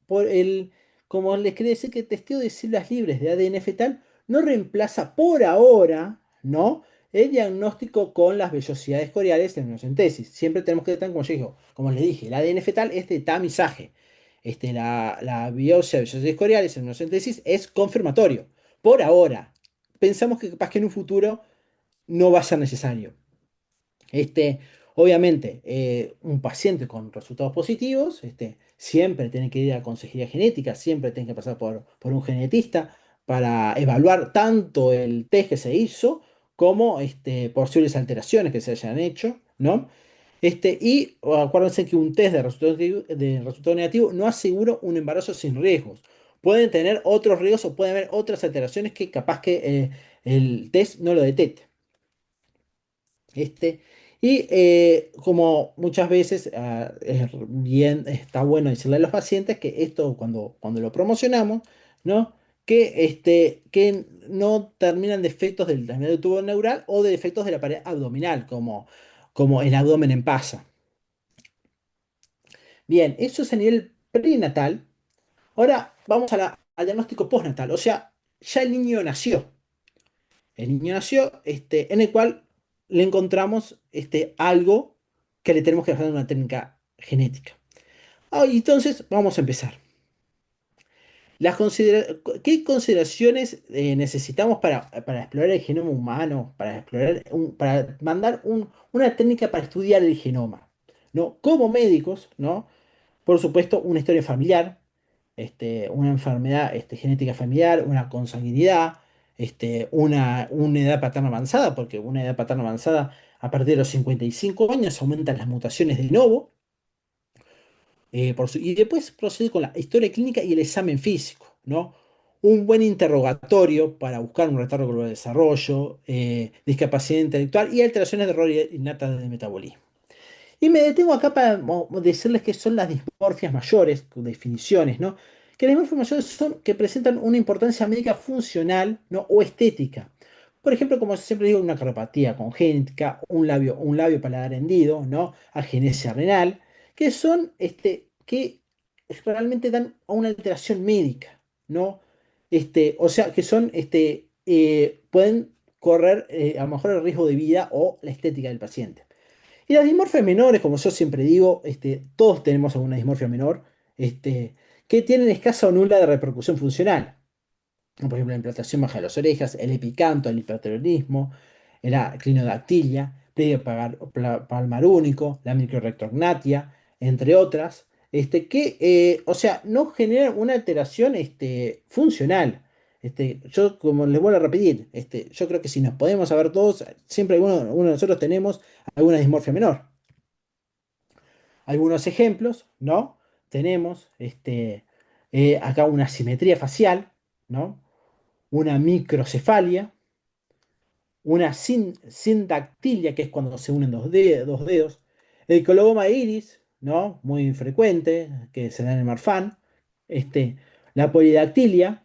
S4: Por como les quería decir que el testeo de células libres de ADN fetal no reemplaza por ahora, ¿no? El diagnóstico con las vellosidades coriales en amniocentesis. Siempre tenemos que tener, como les dije, el ADN fetal es de tamizaje. La biopsia de vellosidades coriales en amniocentesis es confirmatorio. Por ahora, pensamos que capaz que en un futuro no va a ser necesario. Este, Obviamente, un paciente con resultados positivos, siempre tiene que ir a consejería genética, siempre tiene que pasar por un genetista para evaluar tanto el test que se hizo como posibles alteraciones que se hayan hecho, ¿no? Y acuérdense que un test de resultado negativo no asegura un embarazo sin riesgos. Pueden tener otros riesgos o pueden haber otras alteraciones que capaz que el test no lo detecte. Este, como muchas veces está bueno decirle a los pacientes que esto cuando lo promocionamos, ¿no? Que no terminan de efectos del tubo neural o de efectos de la pared abdominal, como el abdomen en pasa. Bien, eso es a nivel prenatal. Ahora vamos al diagnóstico postnatal, o sea, ya el niño nació. El niño nació, en el cual le encontramos algo que le tenemos que dejar en una técnica genética. Y entonces vamos a empezar. ¿Qué consideraciones necesitamos para explorar el genoma humano? Para mandar una técnica para estudiar el genoma, ¿no? Como médicos, ¿no? Por supuesto, una historia familiar, una enfermedad genética familiar, una consanguinidad, una edad paterna avanzada, porque una edad paterna avanzada a partir de los 55 años aumentan las mutaciones de novo, y después procede con la historia clínica y el examen físico, ¿no? Un buen interrogatorio para buscar un retardo global de desarrollo, discapacidad intelectual y alteraciones de error innata del metabolismo. Y me detengo acá para decirles que son las dismorfias mayores, con definiciones, ¿no? Que las dismorfias mayores son que presentan una importancia médica funcional, ¿no? O estética. Por ejemplo, como siempre digo, una cardiopatía congénita, un labio paladar hendido, ¿no? Agenesia renal, que son, que realmente dan a una alteración médica, ¿no? O sea, que pueden correr a lo mejor el riesgo de vida o la estética del paciente. Y las dismorfias menores, como yo siempre digo, todos tenemos alguna dismorfia menor, que tienen escasa o nula de repercusión funcional. Por ejemplo, la implantación baja de las orejas, el epicanto, el hiperterorismo, la clinodactilia, pliegue palmar único, la microrectognatia, entre otras, o sea, no generan una alteración funcional. Yo, como les vuelvo a repetir, yo creo que si nos podemos saber todos, siempre uno de nosotros tenemos alguna dismorfia menor. Algunos ejemplos, ¿no? Tenemos acá una simetría facial, ¿no? Una microcefalia, una sindactilia, que es cuando se unen dos dedos, el coloboma iris, ¿no? Muy frecuente, que se da en el Marfan, la polidactilia,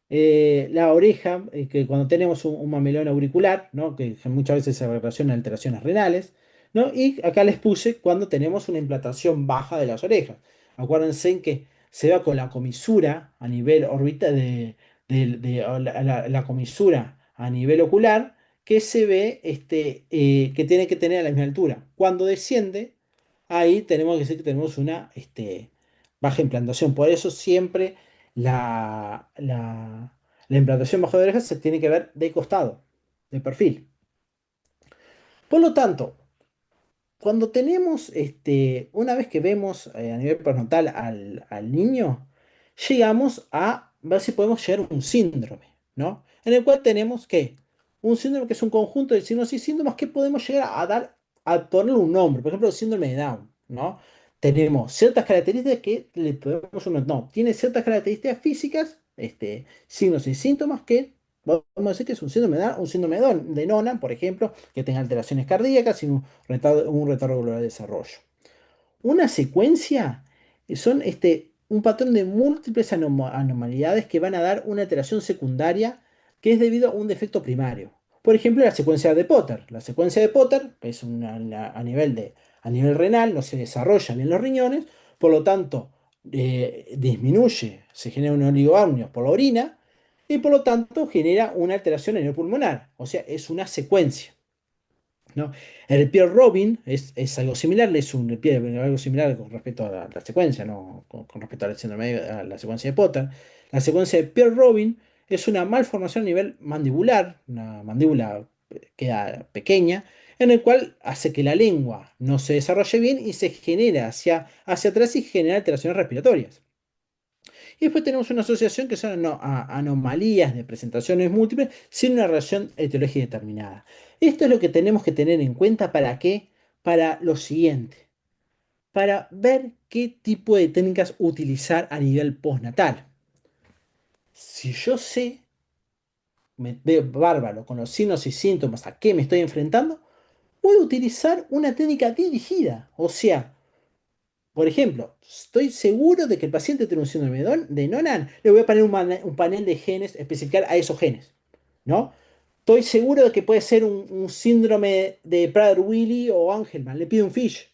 S4: la oreja, que cuando tenemos un mamelón auricular, ¿no? Que muchas veces se relaciona a alteraciones renales, ¿no? Y acá les puse cuando tenemos una implantación baja de las orejas. Acuérdense en que se va con la comisura a nivel orbital o la comisura a nivel ocular, que se ve que tiene que tener a la misma altura. Cuando desciende, ahí tenemos que decir que tenemos una baja implantación. Por eso siempre la implantación bajo de orejas se tiene que ver de costado, de perfil. Por lo tanto, cuando tenemos, una vez que vemos a nivel postnatal al niño, llegamos a ver si podemos llegar a un síndrome, ¿no? En el cual tenemos que un síndrome que es un conjunto de signos y síntomas que podemos llegar a dar, a ponerle un nombre. Por ejemplo, el síndrome de Down, ¿no? Tenemos ciertas características que le podemos un no, tiene ciertas características físicas, signos y síntomas que vamos a decir que es un síndrome de Down, un síndrome de Noonan, por ejemplo, que tenga alteraciones cardíacas y un retardo global de desarrollo. Una secuencia son un patrón de múltiples anomalidades que van a dar una alteración secundaria que es debido a un defecto primario. Por ejemplo, la secuencia de Potter. La secuencia de Potter es a nivel renal, no se desarrolla bien los riñones, por lo tanto, disminuye, se genera un oligoamnios por la orina y por lo tanto genera una alteración a nivel pulmonar. O sea, es una secuencia. ¿No? El Pierre Robin es algo similar, algo similar con respecto a la secuencia, ¿no? Con respecto al síndrome a la secuencia de Potter. La secuencia de Pierre Robin es una malformación a nivel mandibular, una mandíbula queda pequeña, en el cual hace que la lengua no se desarrolle bien y se genera hacia atrás y genera alteraciones respiratorias. Y después tenemos una asociación que son anomalías de presentaciones múltiples sin una relación etiológica determinada. Esto es lo que tenemos que tener en cuenta para qué, para lo siguiente, para ver qué tipo de técnicas utilizar a nivel postnatal. Si yo sé, me veo bárbaro con los signos y síntomas a qué me estoy enfrentando, voy a utilizar una técnica dirigida. O sea, por ejemplo, estoy seguro de que el paciente tiene un síndrome de Noonan, le voy a poner un panel de genes, especificar a esos genes, ¿no? Estoy seguro de que puede ser un síndrome de Prader-Willi o Angelman, le pido un FISH,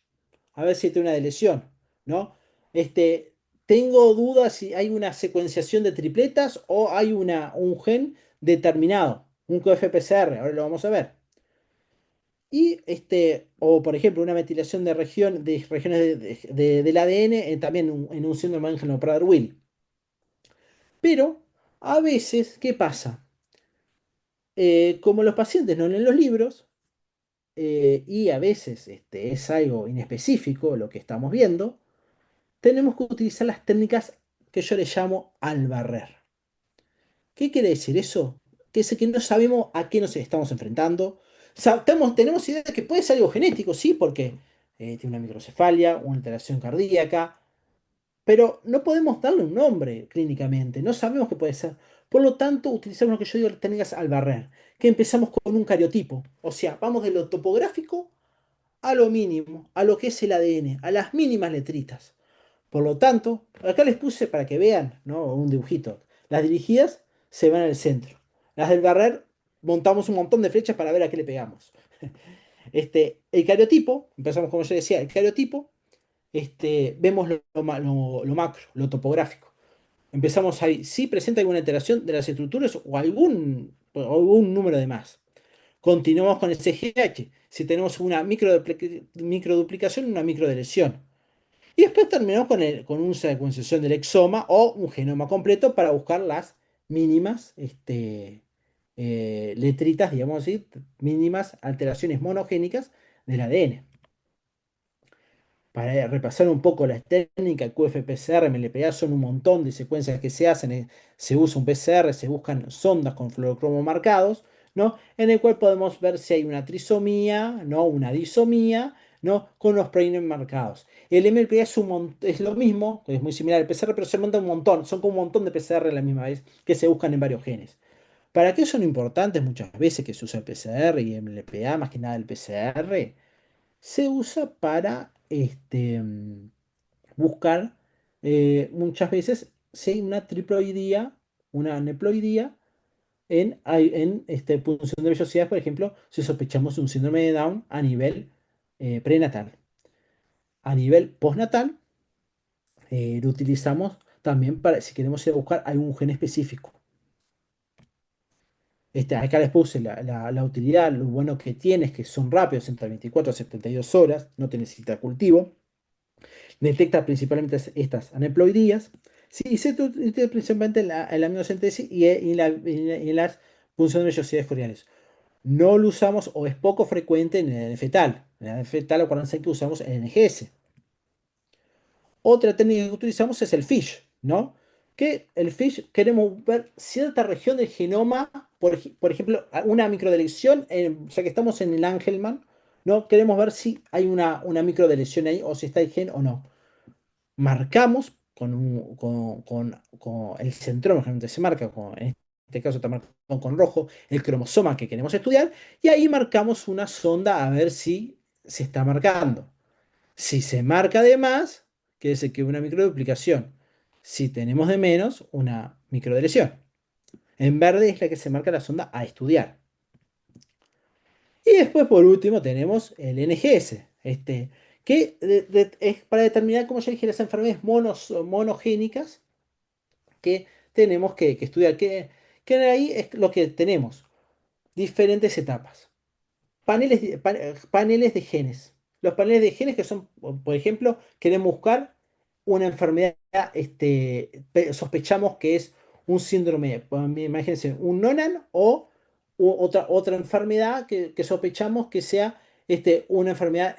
S4: a ver si tiene una lesión, ¿no? Tengo dudas si hay una secuenciación de tripletas o hay un gen determinado, un QFPCR, ahora lo vamos a ver. O por ejemplo, una metilación de regiones del ADN también en un síndrome de Angelman Prader-Willi. Pero a veces, ¿qué pasa? Como los pacientes no leen los libros, y a veces es algo inespecífico lo que estamos viendo, tenemos que utilizar las técnicas que yo le llamo al barrer. ¿Qué quiere decir eso? Que es que no sabemos a qué nos estamos enfrentando. Tenemos idea de que puede ser algo genético, sí, porque tiene una microcefalia, una alteración cardíaca, pero no podemos darle un nombre clínicamente, no sabemos qué puede ser. Por lo tanto, utilizamos lo que yo digo técnicas al barrer, que empezamos con un cariotipo, o sea, vamos de lo topográfico a lo mínimo, a lo que es el ADN, a las mínimas letritas. Por lo tanto, acá les puse para que vean, ¿no? Un dibujito. Las dirigidas se van al centro. Las del barrer montamos un montón de flechas para ver a qué le pegamos. El cariotipo, empezamos como yo decía, el cariotipo, vemos lo macro, lo topográfico. Empezamos ahí, si presenta alguna alteración de las estructuras o algún número de más. Continuamos con el CGH, si tenemos una microduplicación, una microdeleción. Y después terminamos con una secuenciación del exoma o un genoma completo para buscar las mínimas letritas, digamos así, mínimas alteraciones monogénicas del ADN. para repasar un poco la técnica, QFPCR, MLPA, son un montón de secuencias que se hacen. Se usa un PCR, se buscan sondas con fluorocromo marcados, ¿no? En el cual podemos ver si hay una trisomía, ¿no? Una disomía, ¿no? Con los proteínas marcados. El MLPA es lo mismo, es muy similar al PCR, pero se monta un montón. Son como un montón de PCR a la misma vez que se buscan en varios genes. ¿Para qué son importantes muchas veces que se usa el PCR y MLPA, más que nada el PCR? Se usa para buscar muchas veces si hay una triploidía, una aneuploidía en punción de vellosidades, por ejemplo, si sospechamos un síndrome de Down a nivel prenatal. A nivel postnatal, lo utilizamos también para si queremos ir a buscar algún gen específico. Acá les puse la utilidad, lo bueno que tiene es que son rápidos, entre 24 a 72 horas, no te necesita cultivo. Detecta principalmente estas aneuploidías. Sí, se detecta principalmente en la aminocentesis y en las funciones de vellosidades corneales. No lo usamos o es poco frecuente en el fetal. En el fetal, acuérdense que usamos el NGS. Otra técnica que utilizamos es el FISH, ¿no? Que el FISH queremos ver cierta región del genoma, por ejemplo, una microdelección, ya que estamos en el Angelman, ¿no? Queremos ver si hay una microdelección ahí o si está el gen o no. Marcamos con el centrómero, generalmente se marca, en este caso está marcado con rojo, el cromosoma que queremos estudiar, y ahí marcamos una sonda a ver si se está marcando. Si se marca de más, quiere decir que una microduplicación. Si tenemos de menos, una microdeleción. En verde es la que se marca la sonda a estudiar. Y después, por último, tenemos el NGS, que es para determinar, como ya dije, las enfermedades monogénicas que tenemos que estudiar. Que ahí es lo que tenemos, diferentes etapas. Paneles de genes. Los paneles de genes que son, por ejemplo, queremos buscar una enfermedad, sospechamos que es un síndrome, imagínense, un Nonan o otra enfermedad que sospechamos que sea una enfermedad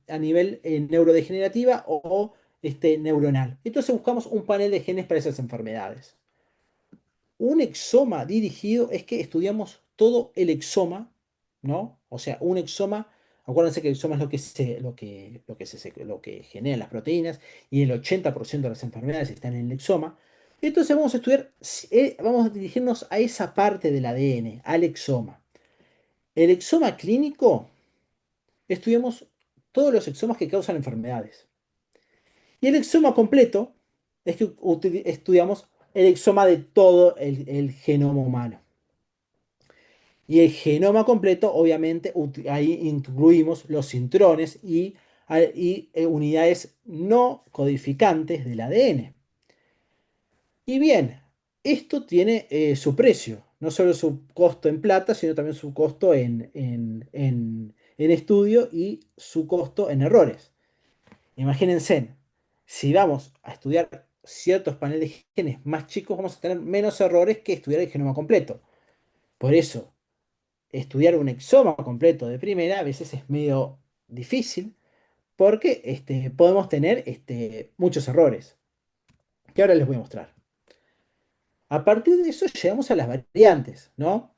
S4: a nivel neurodegenerativa o neuronal. Entonces buscamos un panel de genes para esas enfermedades. Un exoma dirigido es que estudiamos todo el exoma, ¿no? O sea, un exoma, acuérdense que el exoma es lo que genera las proteínas y el 80% de las enfermedades están en el exoma. Entonces vamos a estudiar, vamos a dirigirnos a esa parte del ADN, al exoma. El exoma clínico, estudiamos todos los exomas que causan enfermedades. Y el exoma completo es que estudiamos el exoma de todo el genoma humano. Y el genoma completo, obviamente, ahí incluimos los intrones y unidades no codificantes del ADN. Y bien, esto tiene su precio, no solo su costo en plata, sino también su costo en estudio y su costo en errores. Imagínense, si vamos a estudiar ciertos paneles de genes más chicos, vamos a tener menos errores que estudiar el genoma completo. Por eso, estudiar un exoma completo de primera a veces es medio difícil porque podemos tener muchos errores, que ahora les voy a mostrar. A partir de eso llegamos a las variantes, ¿no?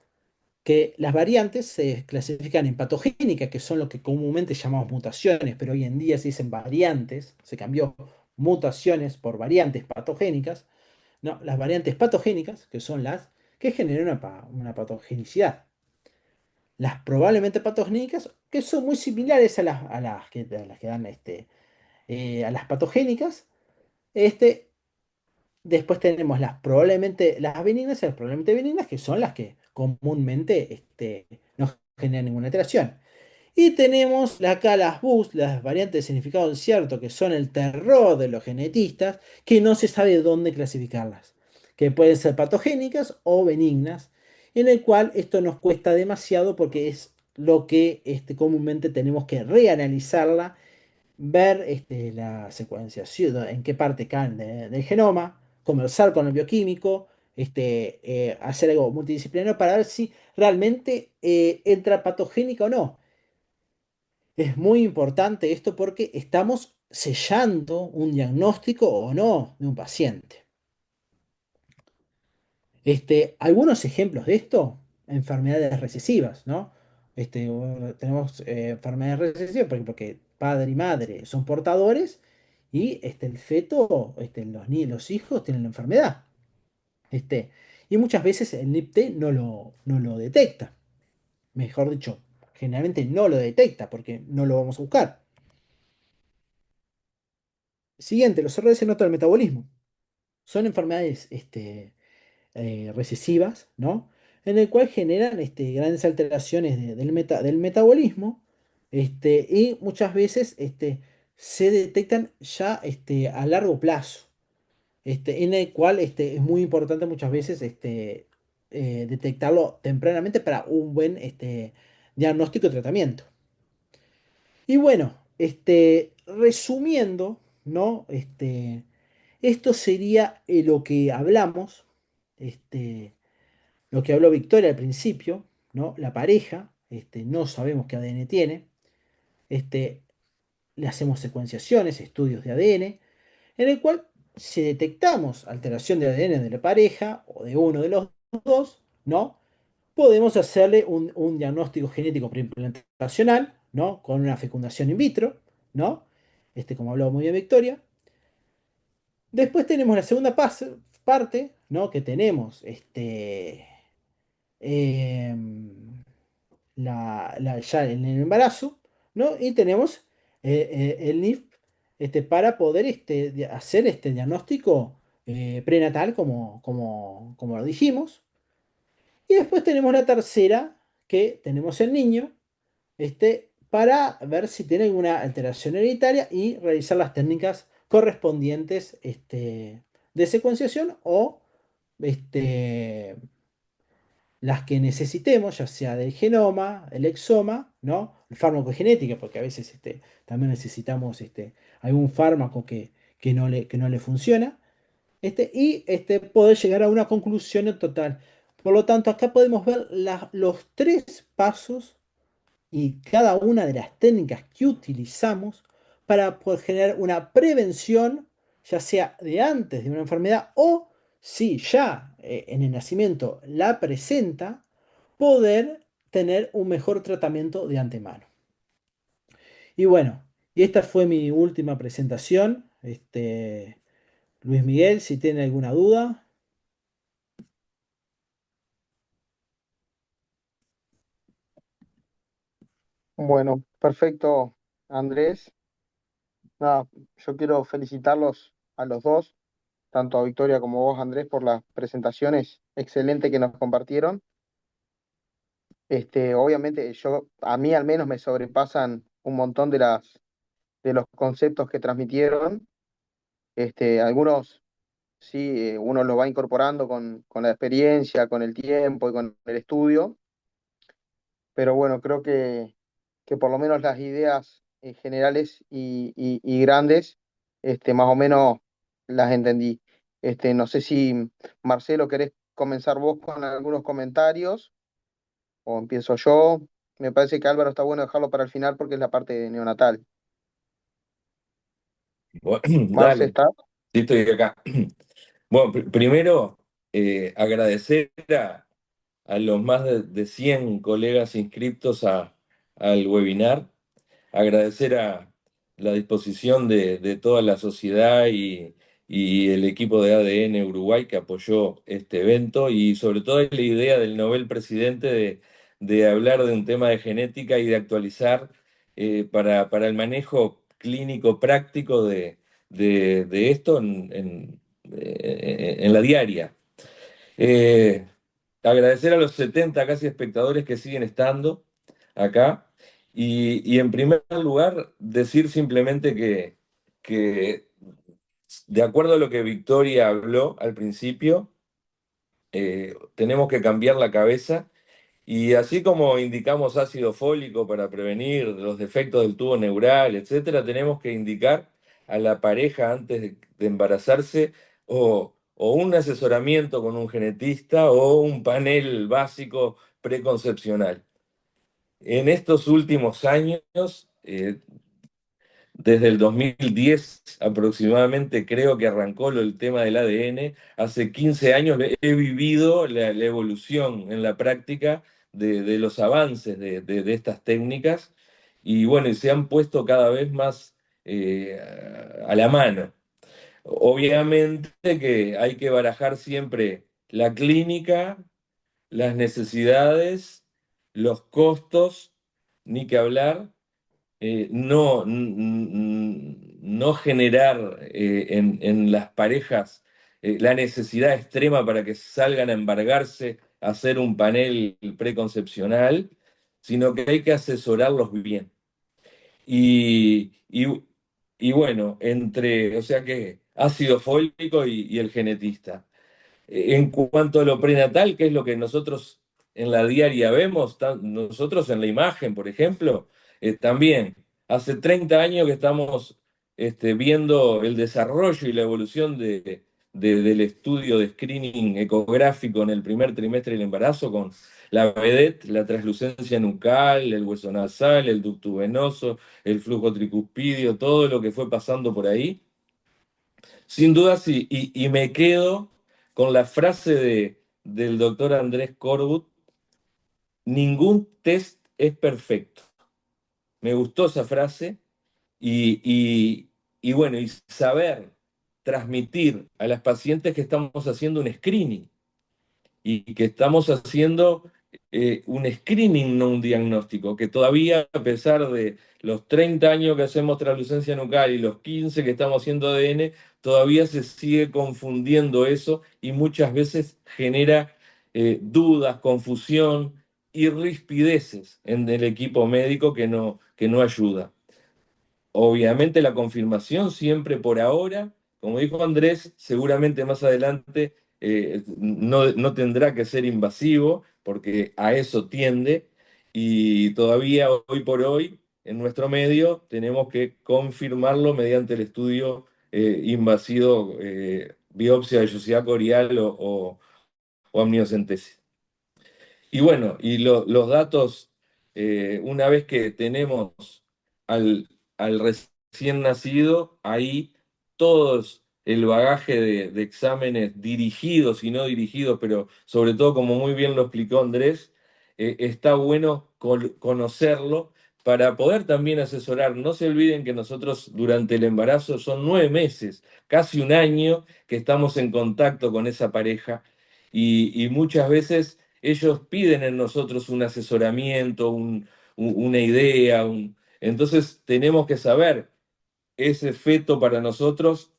S4: Que las variantes se clasifican en patogénicas, que son lo que comúnmente llamamos mutaciones, pero hoy en día se dicen variantes, se cambió mutaciones por variantes patogénicas, ¿no? Las variantes patogénicas, que son las que generan una patogenicidad. Las probablemente patogénicas, que son muy similares a las que dan a las patogénicas. Este, Después tenemos las benignas y las probablemente benignas, que son las que comúnmente no generan ninguna alteración. Y tenemos acá las BUS, las variantes de significado incierto, que son el terror de los genetistas, que no se sabe dónde clasificarlas, que pueden ser patogénicas o benignas, en el cual esto nos cuesta demasiado porque es lo que comúnmente tenemos que reanalizarla, ver la secuenciación, en qué parte caen del genoma, conversar con el bioquímico, hacer algo multidisciplinario para ver si realmente entra patogénica o no. Es muy importante esto porque estamos sellando un diagnóstico o no de un paciente. Algunos ejemplos de esto, enfermedades recesivas, ¿no? Tenemos enfermedades recesivas porque padre y madre son portadores y el feto, los hijos tienen la enfermedad. Este, y muchas veces el NIPT no lo detecta. Mejor dicho, generalmente no lo detecta porque no lo vamos a buscar. Siguiente, los errores en nota del metabolismo. Son enfermedades recesivas, ¿no? En el cual generan grandes alteraciones del metabolismo y muchas veces se detectan ya a largo plazo, en el cual es muy importante muchas veces detectarlo tempranamente para un buen diagnóstico y tratamiento. Y bueno, resumiendo, ¿no? Esto sería lo que hablamos, este, lo que habló Victoria al principio, ¿no? La pareja, no sabemos qué ADN tiene, este, le hacemos secuenciaciones, estudios de ADN, en el cual si detectamos alteración de ADN de la pareja o de uno de los dos, ¿no? Podemos hacerle un diagnóstico genético preimplantacional, ¿no? Con una fecundación in vitro, ¿no? Como habló muy bien Victoria. Después tenemos la segunda parte, ¿no? Que tenemos em, ya en el embarazo, ¿no? Y tenemos el NIF para poder hacer este diagnóstico prenatal, como lo dijimos. Y después tenemos la tercera, que tenemos el niño, para ver si tiene alguna alteración hereditaria y realizar las técnicas correspondientes de secuenciación o este, las que necesitemos, ya sea del genoma, el exoma, ¿no? El farmacogenética, porque a veces también necesitamos algún fármaco que no le funciona, y poder llegar a una conclusión en total. Por lo tanto, acá podemos ver los tres pasos y cada una de las técnicas que utilizamos para poder generar una prevención, ya sea de antes de una enfermedad o si ya en el nacimiento la presenta, poder tener un mejor tratamiento de antemano. Y bueno, y esta fue mi última presentación. Luis Miguel, si tiene alguna duda.
S1: Bueno, perfecto, Andrés. Nada, yo quiero felicitarlos a los dos, tanto a Victoria como vos, Andrés, por las presentaciones excelentes que nos compartieron. Obviamente, a mí al menos me sobrepasan un montón de los conceptos que transmitieron. Algunos sí, uno los va incorporando con la experiencia, con el tiempo y con el estudio, pero bueno, creo que por lo menos las ideas generales y grandes, más o menos las entendí. No sé si, Marcelo, querés comenzar vos con algunos comentarios o empiezo yo. Me parece que Álvaro está bueno dejarlo para el final porque es la parte neonatal.
S3: Bueno,
S1: Marce,
S3: dale,
S1: ¿está?
S3: sí estoy acá. Bueno, primero agradecer a los más de 100 colegas inscriptos al webinar, agradecer a la disposición de toda la sociedad y el equipo de ADN Uruguay que apoyó este evento y sobre todo la idea del Nobel presidente de hablar de un tema de genética y de actualizar para el manejo clínico práctico de esto en la diaria. Eh, Agradecer a los 70 casi espectadores que siguen estando acá. Y en primer lugar, decir simplemente que de acuerdo a lo que Victoria habló al principio, tenemos que cambiar la cabeza y así como indicamos ácido fólico para prevenir los defectos del tubo neural, etcétera, tenemos que indicar a la pareja antes de embarazarse o un asesoramiento con un genetista o un panel básico preconcepcional. En estos últimos años eh, desde el 2010 aproximadamente creo que arrancó el tema del ADN. Hace 15 años he vivido la evolución en la práctica de los avances de estas técnicas y bueno, y se han puesto cada vez más eh, a la mano. Obviamente que hay que barajar siempre la clínica, las necesidades, los costos, ni que hablar, no generar en las parejas la necesidad extrema para que salgan a embargarse a hacer un panel preconcepcional, sino que hay que asesorarlos bien. Y, y- y bueno, o sea que ácido fólico y el genetista. En cuanto a lo prenatal, que es lo que nosotros en la diaria vemos, nosotros en la imagen, por ejemplo, también hace 30 años que estamos viendo el desarrollo y la evolución del estudio de screening ecográfico en el primer trimestre del embarazo con la vedette, la translucencia nucal, el hueso nasal, el ducto venoso, el flujo tricuspidio, todo lo que fue pasando por ahí. Sin duda sí, y me quedo con la frase del doctor Andrés Corbut: ningún test es perfecto. Me gustó esa frase y, y, y bueno, y saber transmitir a las pacientes que estamos haciendo un screening y que estamos haciendo un screening, no un diagnóstico, que todavía a pesar de los 30 años que hacemos translucencia nucal y los 15 que estamos haciendo ADN, todavía se sigue confundiendo eso y muchas veces genera dudas, confusión y rispideces en el equipo médico que no ayuda. Obviamente la confirmación siempre por ahora, como dijo Andrés, seguramente más adelante no tendrá que ser invasivo, porque a eso tiende, y todavía hoy por hoy en nuestro medio tenemos que confirmarlo mediante el estudio invasivo, biopsia de vellosidad corial o amniocentesis. Y bueno, los datos, una vez que tenemos al recién nacido, ahí todos el bagaje de exámenes dirigidos y no dirigidos, pero sobre todo, como muy bien lo explicó Andrés, está bueno conocerlo para poder también asesorar. No se olviden que nosotros durante el embarazo son 9 meses, casi un año que estamos en contacto con esa pareja y muchas veces ellos piden en nosotros un asesoramiento, una idea. Entonces tenemos que saber, ese feto para nosotros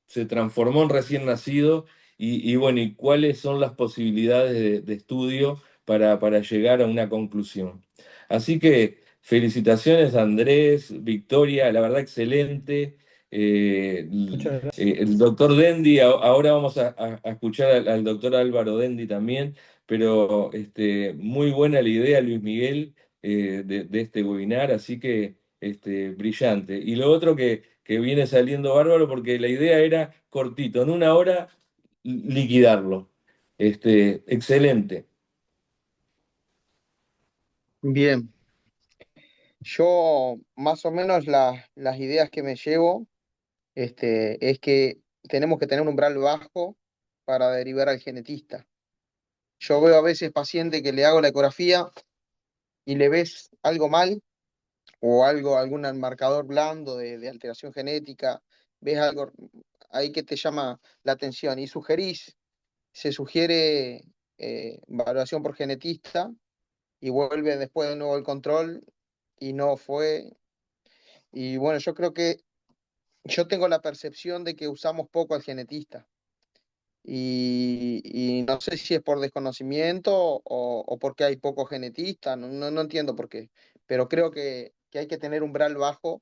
S3: se transformó en recién nacido y bueno, y cuáles son las posibilidades de estudio para llegar a una conclusión. Así que felicitaciones Andrés, Victoria, la verdad excelente.
S4: Muchas gracias.
S3: El doctor Dendi, ahora vamos a escuchar al doctor Álvaro Dendi también, pero muy buena la idea, Luis Miguel, de este webinar, así que brillante. Y lo otro que viene saliendo bárbaro, porque la idea era cortito, en una hora liquidarlo. Excelente.
S1: Bien, yo más o menos las ideas que me llevo es que tenemos que tener un umbral bajo para derivar al genetista. Yo veo a veces paciente que le hago la ecografía y le ves algo mal o algo, algún marcador blando de alteración genética, ves algo ahí que te llama la atención y se sugiere valoración por genetista y vuelve después de nuevo el control y no fue. Y bueno, yo creo que yo tengo la percepción de que usamos poco al genetista. Y no sé si es por desconocimiento o porque hay poco genetista, no entiendo por qué, pero creo que hay que tener un umbral bajo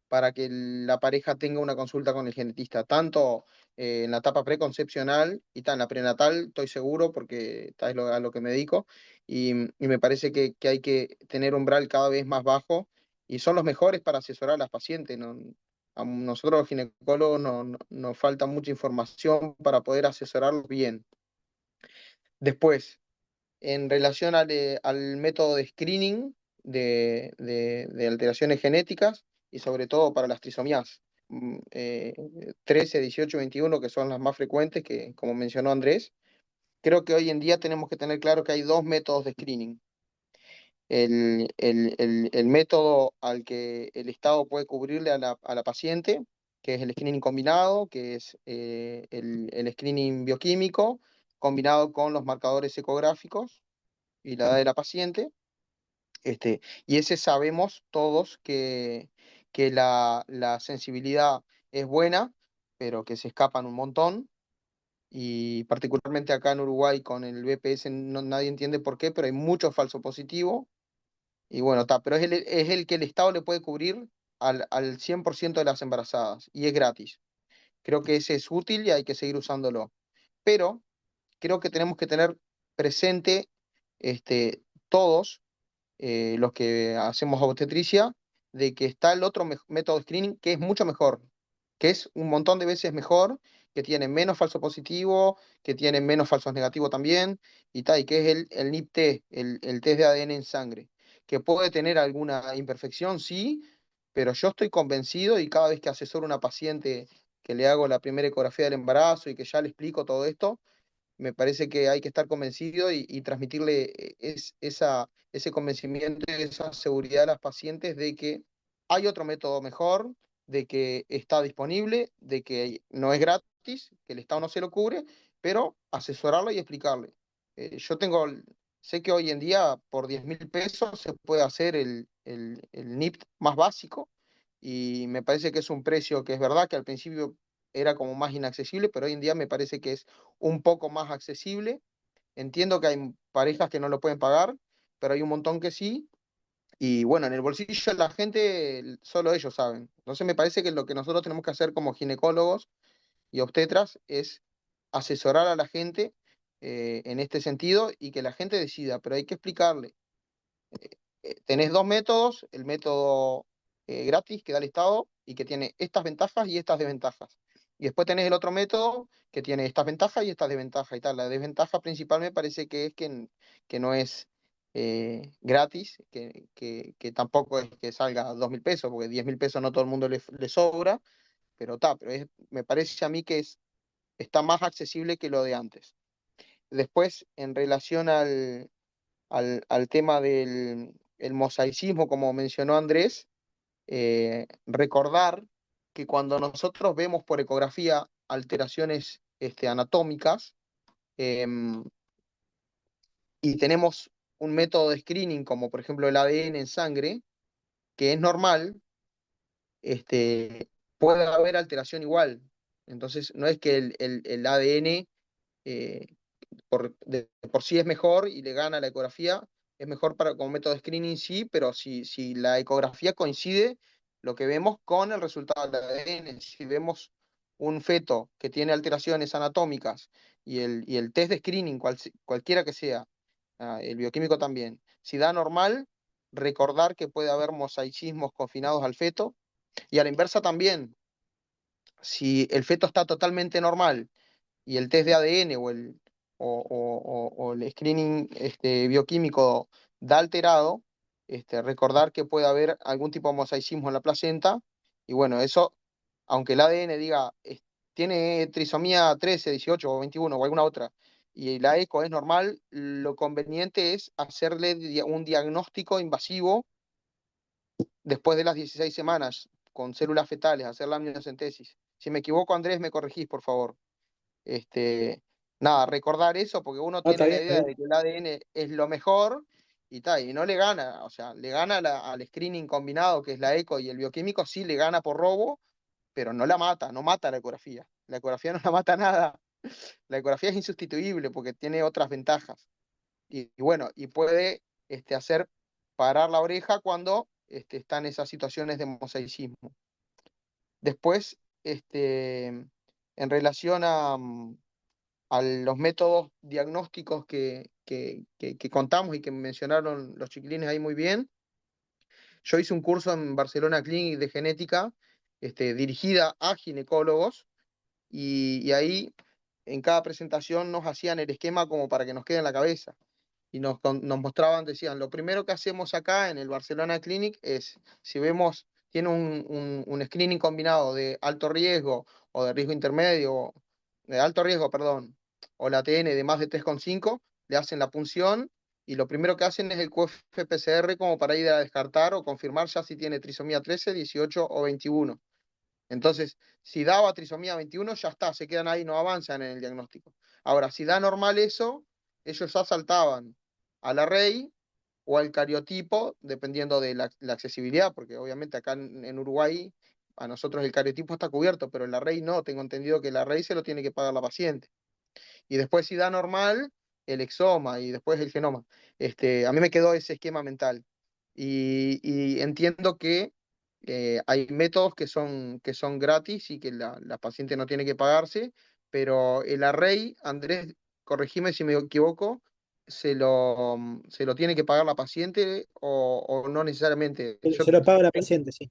S1: para que la pareja tenga una consulta con el genetista, tanto en la etapa preconcepcional y en la prenatal, estoy seguro, porque es a lo que me dedico, y me parece que hay que tener un umbral cada vez más bajo, y son los mejores para asesorar a las pacientes, ¿no? A nosotros los ginecólogos nos falta mucha información para poder asesorarlos bien. Después, en relación al método de screening, de alteraciones genéticas y sobre todo para las trisomías 13, 18, 21, que son las más frecuentes, que como mencionó Andrés. Creo que hoy en día tenemos que tener claro que hay dos métodos de screening. El método al que el Estado puede cubrirle a la paciente, que es el screening combinado, que es el screening bioquímico, combinado con los marcadores ecográficos y la edad de la paciente. Y ese sabemos todos que la sensibilidad es buena, pero que se escapan un montón. Y particularmente acá en Uruguay con el BPS nadie entiende por qué, pero hay mucho falso positivo. Y bueno, está, pero es el que el Estado le puede cubrir al 100% de las embarazadas y es gratis. Creo que ese es útil y hay que seguir usándolo. Pero creo que tenemos que tener presente todos los que hacemos obstetricia, de que está el otro método de screening que es mucho mejor, que es un montón de veces mejor, que tiene menos falso positivo, que tiene menos falsos negativos también, y tal, y que es el NIPT, el test de ADN en sangre, que puede tener alguna imperfección, sí, pero yo estoy convencido y cada vez que asesoro a una paciente que le hago la primera ecografía del embarazo y que ya le explico todo esto, me parece que hay que estar convencido y transmitirle ese convencimiento y esa seguridad a las pacientes de que hay otro método mejor, de que está disponible, de que no es gratis, que el Estado no se lo cubre, pero asesorarla y explicarle. Yo sé que hoy en día por 10.000 pesos se puede hacer el NIPT más básico y me parece que es un precio que es verdad que al principio era como más inaccesible, pero hoy en día me parece que es un poco más accesible. Entiendo que hay parejas que no lo pueden pagar, pero hay un montón que sí. Y bueno, en el bolsillo la gente, solo ellos saben. Entonces me parece que lo que nosotros tenemos que hacer como ginecólogos y obstetras es asesorar a la gente en este sentido y que la gente decida, pero hay que explicarle. Tenés dos métodos, el método gratis que da el Estado y que tiene estas ventajas y estas desventajas. Y después tenés el otro método que tiene estas ventajas y estas desventajas y tal. La desventaja principal me parece que es que no es gratis, que tampoco es que salga 2.000 pesos, porque 10.000 pesos no todo el mundo le sobra, pero está, me parece a mí que está más accesible que lo de antes. Después, en relación al tema del el mosaicismo, como mencionó Andrés, recordar que cuando nosotros vemos por ecografía alteraciones anatómicas em, y tenemos un método de screening, como por ejemplo el ADN en sangre, que es normal, puede haber alteración igual. Entonces, no es que el ADN eh, por sí es mejor y le gana la ecografía, es mejor como método de screening, sí, pero si la ecografía coincide lo que vemos con el resultado del ADN, si vemos un feto que tiene alteraciones anatómicas y el test de screening, cualquiera que sea, el bioquímico también, si da normal, recordar que puede haber mosaicismos confinados al feto, y a la inversa también, si el feto está totalmente normal y el test de ADN o el screening bioquímico da alterado, recordar que puede haber algún tipo de mosaicismo en la placenta, y bueno, eso, aunque el ADN diga, tiene trisomía 13, 18 o 21 o alguna otra, y la eco es normal, lo conveniente es hacerle un diagnóstico invasivo después de las 16 semanas, con células fetales, hacer la amniocentesis. Si me equivoco, Andrés, me corregís, por favor. Este, nada, recordar eso, porque uno
S4: No, está
S1: tiene la
S4: bien, está
S1: idea
S4: bien.
S1: de que el ADN es lo mejor y tal, y no le gana, o sea, le gana al screening combinado, que es la eco y el bioquímico, sí le gana por robo, pero no la mata, no mata la ecografía. La ecografía no la mata nada. La ecografía es insustituible porque tiene otras ventajas. Y bueno, y puede hacer parar la oreja cuando están esas situaciones de mosaicismo. Después, en relación a los métodos diagnósticos que contamos y que mencionaron los chiquilines ahí muy bien. Yo hice un curso en Barcelona Clinic de genética, dirigida a ginecólogos, y ahí en cada presentación nos hacían el esquema como para que nos quede en la cabeza. y nos mostraban, decían, lo primero que hacemos acá en el Barcelona Clinic es, si vemos, tiene un screening combinado de alto riesgo o de riesgo intermedio, de alto riesgo, perdón, o la ATN de más de 3,5, le hacen la punción y lo primero que hacen es el QFPCR como para ir a descartar o confirmar ya si tiene trisomía 13, 18 o 21. Entonces, si daba trisomía 21, ya está, se quedan ahí, no avanzan en el diagnóstico. Ahora, si da normal eso, ellos ya saltaban al array o al cariotipo, dependiendo de la accesibilidad, porque obviamente acá en Uruguay a nosotros el cariotipo está cubierto, pero el array no, tengo entendido que el array se lo tiene que pagar la paciente. Y después si da normal, el exoma y después el genoma. A mí me quedó ese esquema mental. Y entiendo que hay métodos que son gratis y que la paciente no tiene que pagarse, pero el array, Andrés, corregime si me equivoco, se lo tiene que pagar la paciente o no necesariamente.
S4: Se lo paga la paciente, sí.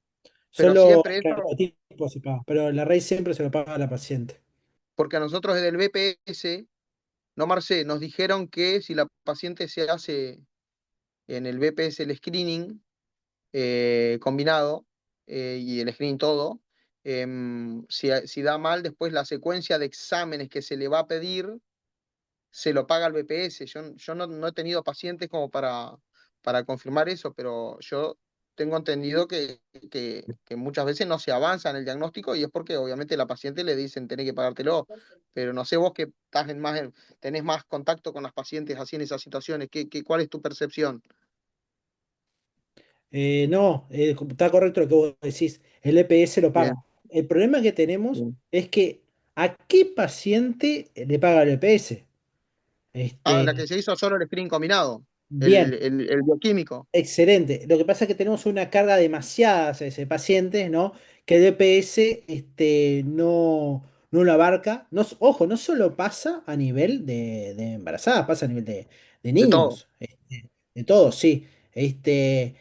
S1: Pero
S4: Solo
S1: siempre
S4: el
S1: eso,
S4: cariotipo se paga, pero la raíz siempre se lo paga a la paciente.
S1: porque a nosotros desde el BPS, no Marcé, nos dijeron que si la paciente se hace en el BPS el screening combinado y el screening todo, si da mal, después la secuencia de exámenes que se le va a pedir se lo paga el BPS. Yo no he tenido pacientes como para confirmar eso, pero yo tengo entendido que muchas veces no se avanza en el diagnóstico y es porque obviamente la paciente le dicen tenés que pagártelo. Pero no sé vos que estás tenés más contacto con las pacientes así en esas situaciones, ¿cuál es tu percepción?
S4: No, está correcto lo que vos decís. El EPS lo
S1: Bien,
S4: paga. El problema que tenemos
S1: bien.
S4: es que ¿a qué paciente le paga el EPS?
S1: Ah, la que
S4: Este,
S1: se hizo solo el screen combinado,
S4: bien.
S1: el bioquímico.
S4: Excelente. Lo que pasa es que tenemos una carga demasiada de ese paciente, ¿no? Que el DPS no lo abarca. No, ojo, no solo pasa a nivel de embarazada, pasa a nivel de
S1: De todo.
S4: niños. De todos, sí. Este,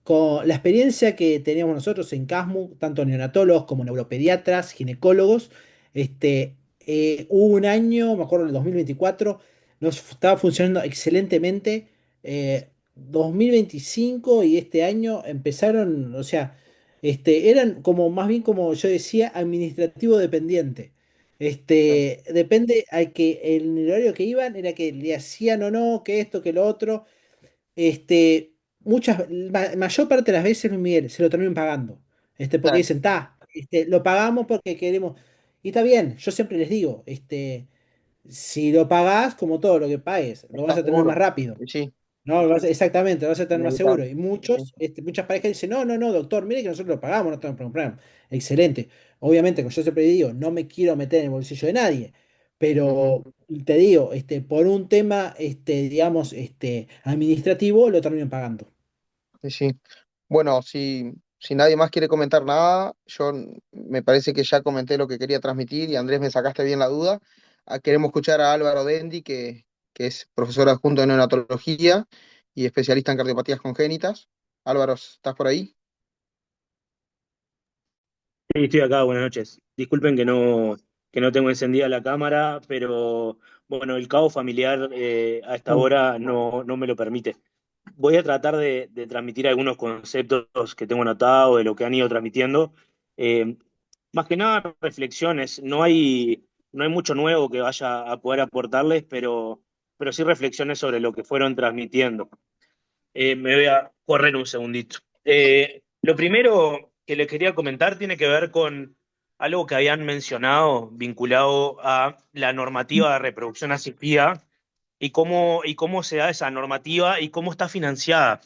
S4: con la experiencia que teníamos nosotros en CASMU, tanto neonatólogos como neuropediatras, ginecólogos, hubo un año, me acuerdo, en el 2024, nos estaba funcionando excelentemente. 2025 y este año empezaron, o sea, eran como más bien como yo decía, administrativo dependiente. Depende a que el horario que iban era que le hacían o no, que esto, que lo otro. Mayor parte de las veces, Luis Miguel, se lo terminan pagando. Porque
S1: Sí,
S4: dicen, lo pagamos porque queremos. Y está bien, yo siempre les digo, si lo pagás, como todo lo que pagues, lo vas
S1: está
S4: a tener más
S1: seguro.
S4: rápido.
S1: Y sí,
S4: No, lo vas a tener más seguro.
S1: inevitable.
S4: Y
S1: Sí.
S4: muchas parejas dicen, no, no, no, doctor, mire que nosotros lo pagamos, no tenemos problema. Excelente. Obviamente, como yo siempre digo, no me quiero meter en el bolsillo de nadie,
S1: Ujú.
S4: pero te digo, por un tema, digamos, administrativo, lo terminan pagando.
S1: Sí, sí. Bueno, si nadie más quiere comentar nada, me parece que ya comenté lo que quería transmitir y Andrés me sacaste bien la duda. Queremos escuchar a Álvaro Dendi, que es profesor adjunto de neonatología y especialista en cardiopatías congénitas. Álvaro, ¿estás por ahí?
S5: Sí, estoy acá, buenas noches. Disculpen que no tengo encendida la cámara, pero bueno, el caos familiar a esta hora no me lo permite. Voy a tratar de transmitir algunos conceptos que tengo anotado de lo que han ido transmitiendo. Eh, Más que nada reflexiones. No hay mucho nuevo que vaya a poder aportarles, pero sí reflexiones sobre lo que fueron transmitiendo. Me voy a correr un segundito. Lo primero que les quería comentar tiene que ver con algo que habían mencionado vinculado a la normativa de reproducción asistida y cómo se da esa normativa y cómo está financiada.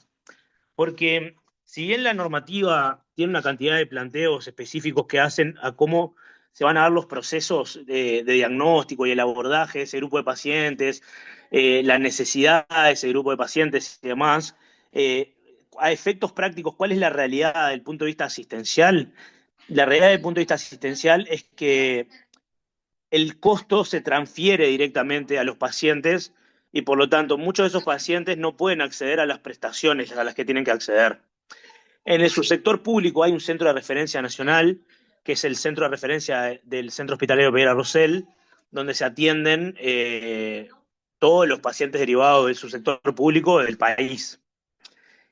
S5: Porque si bien la normativa tiene una cantidad de planteos específicos que hacen a cómo se van a dar los procesos de diagnóstico y el abordaje de ese grupo de pacientes, la necesidad de ese grupo de pacientes y demás, eh, a efectos prácticos, ¿cuál es la realidad desde el punto de vista asistencial? La realidad desde el punto de vista asistencial es que el costo se transfiere directamente a los pacientes y por lo tanto muchos de esos pacientes no pueden acceder a las prestaciones a las que tienen que acceder. En el subsector público hay un centro de referencia nacional, que es el centro de referencia del Centro Hospitalario Pereira Rosell, donde se atienden todos los pacientes derivados del subsector público del país.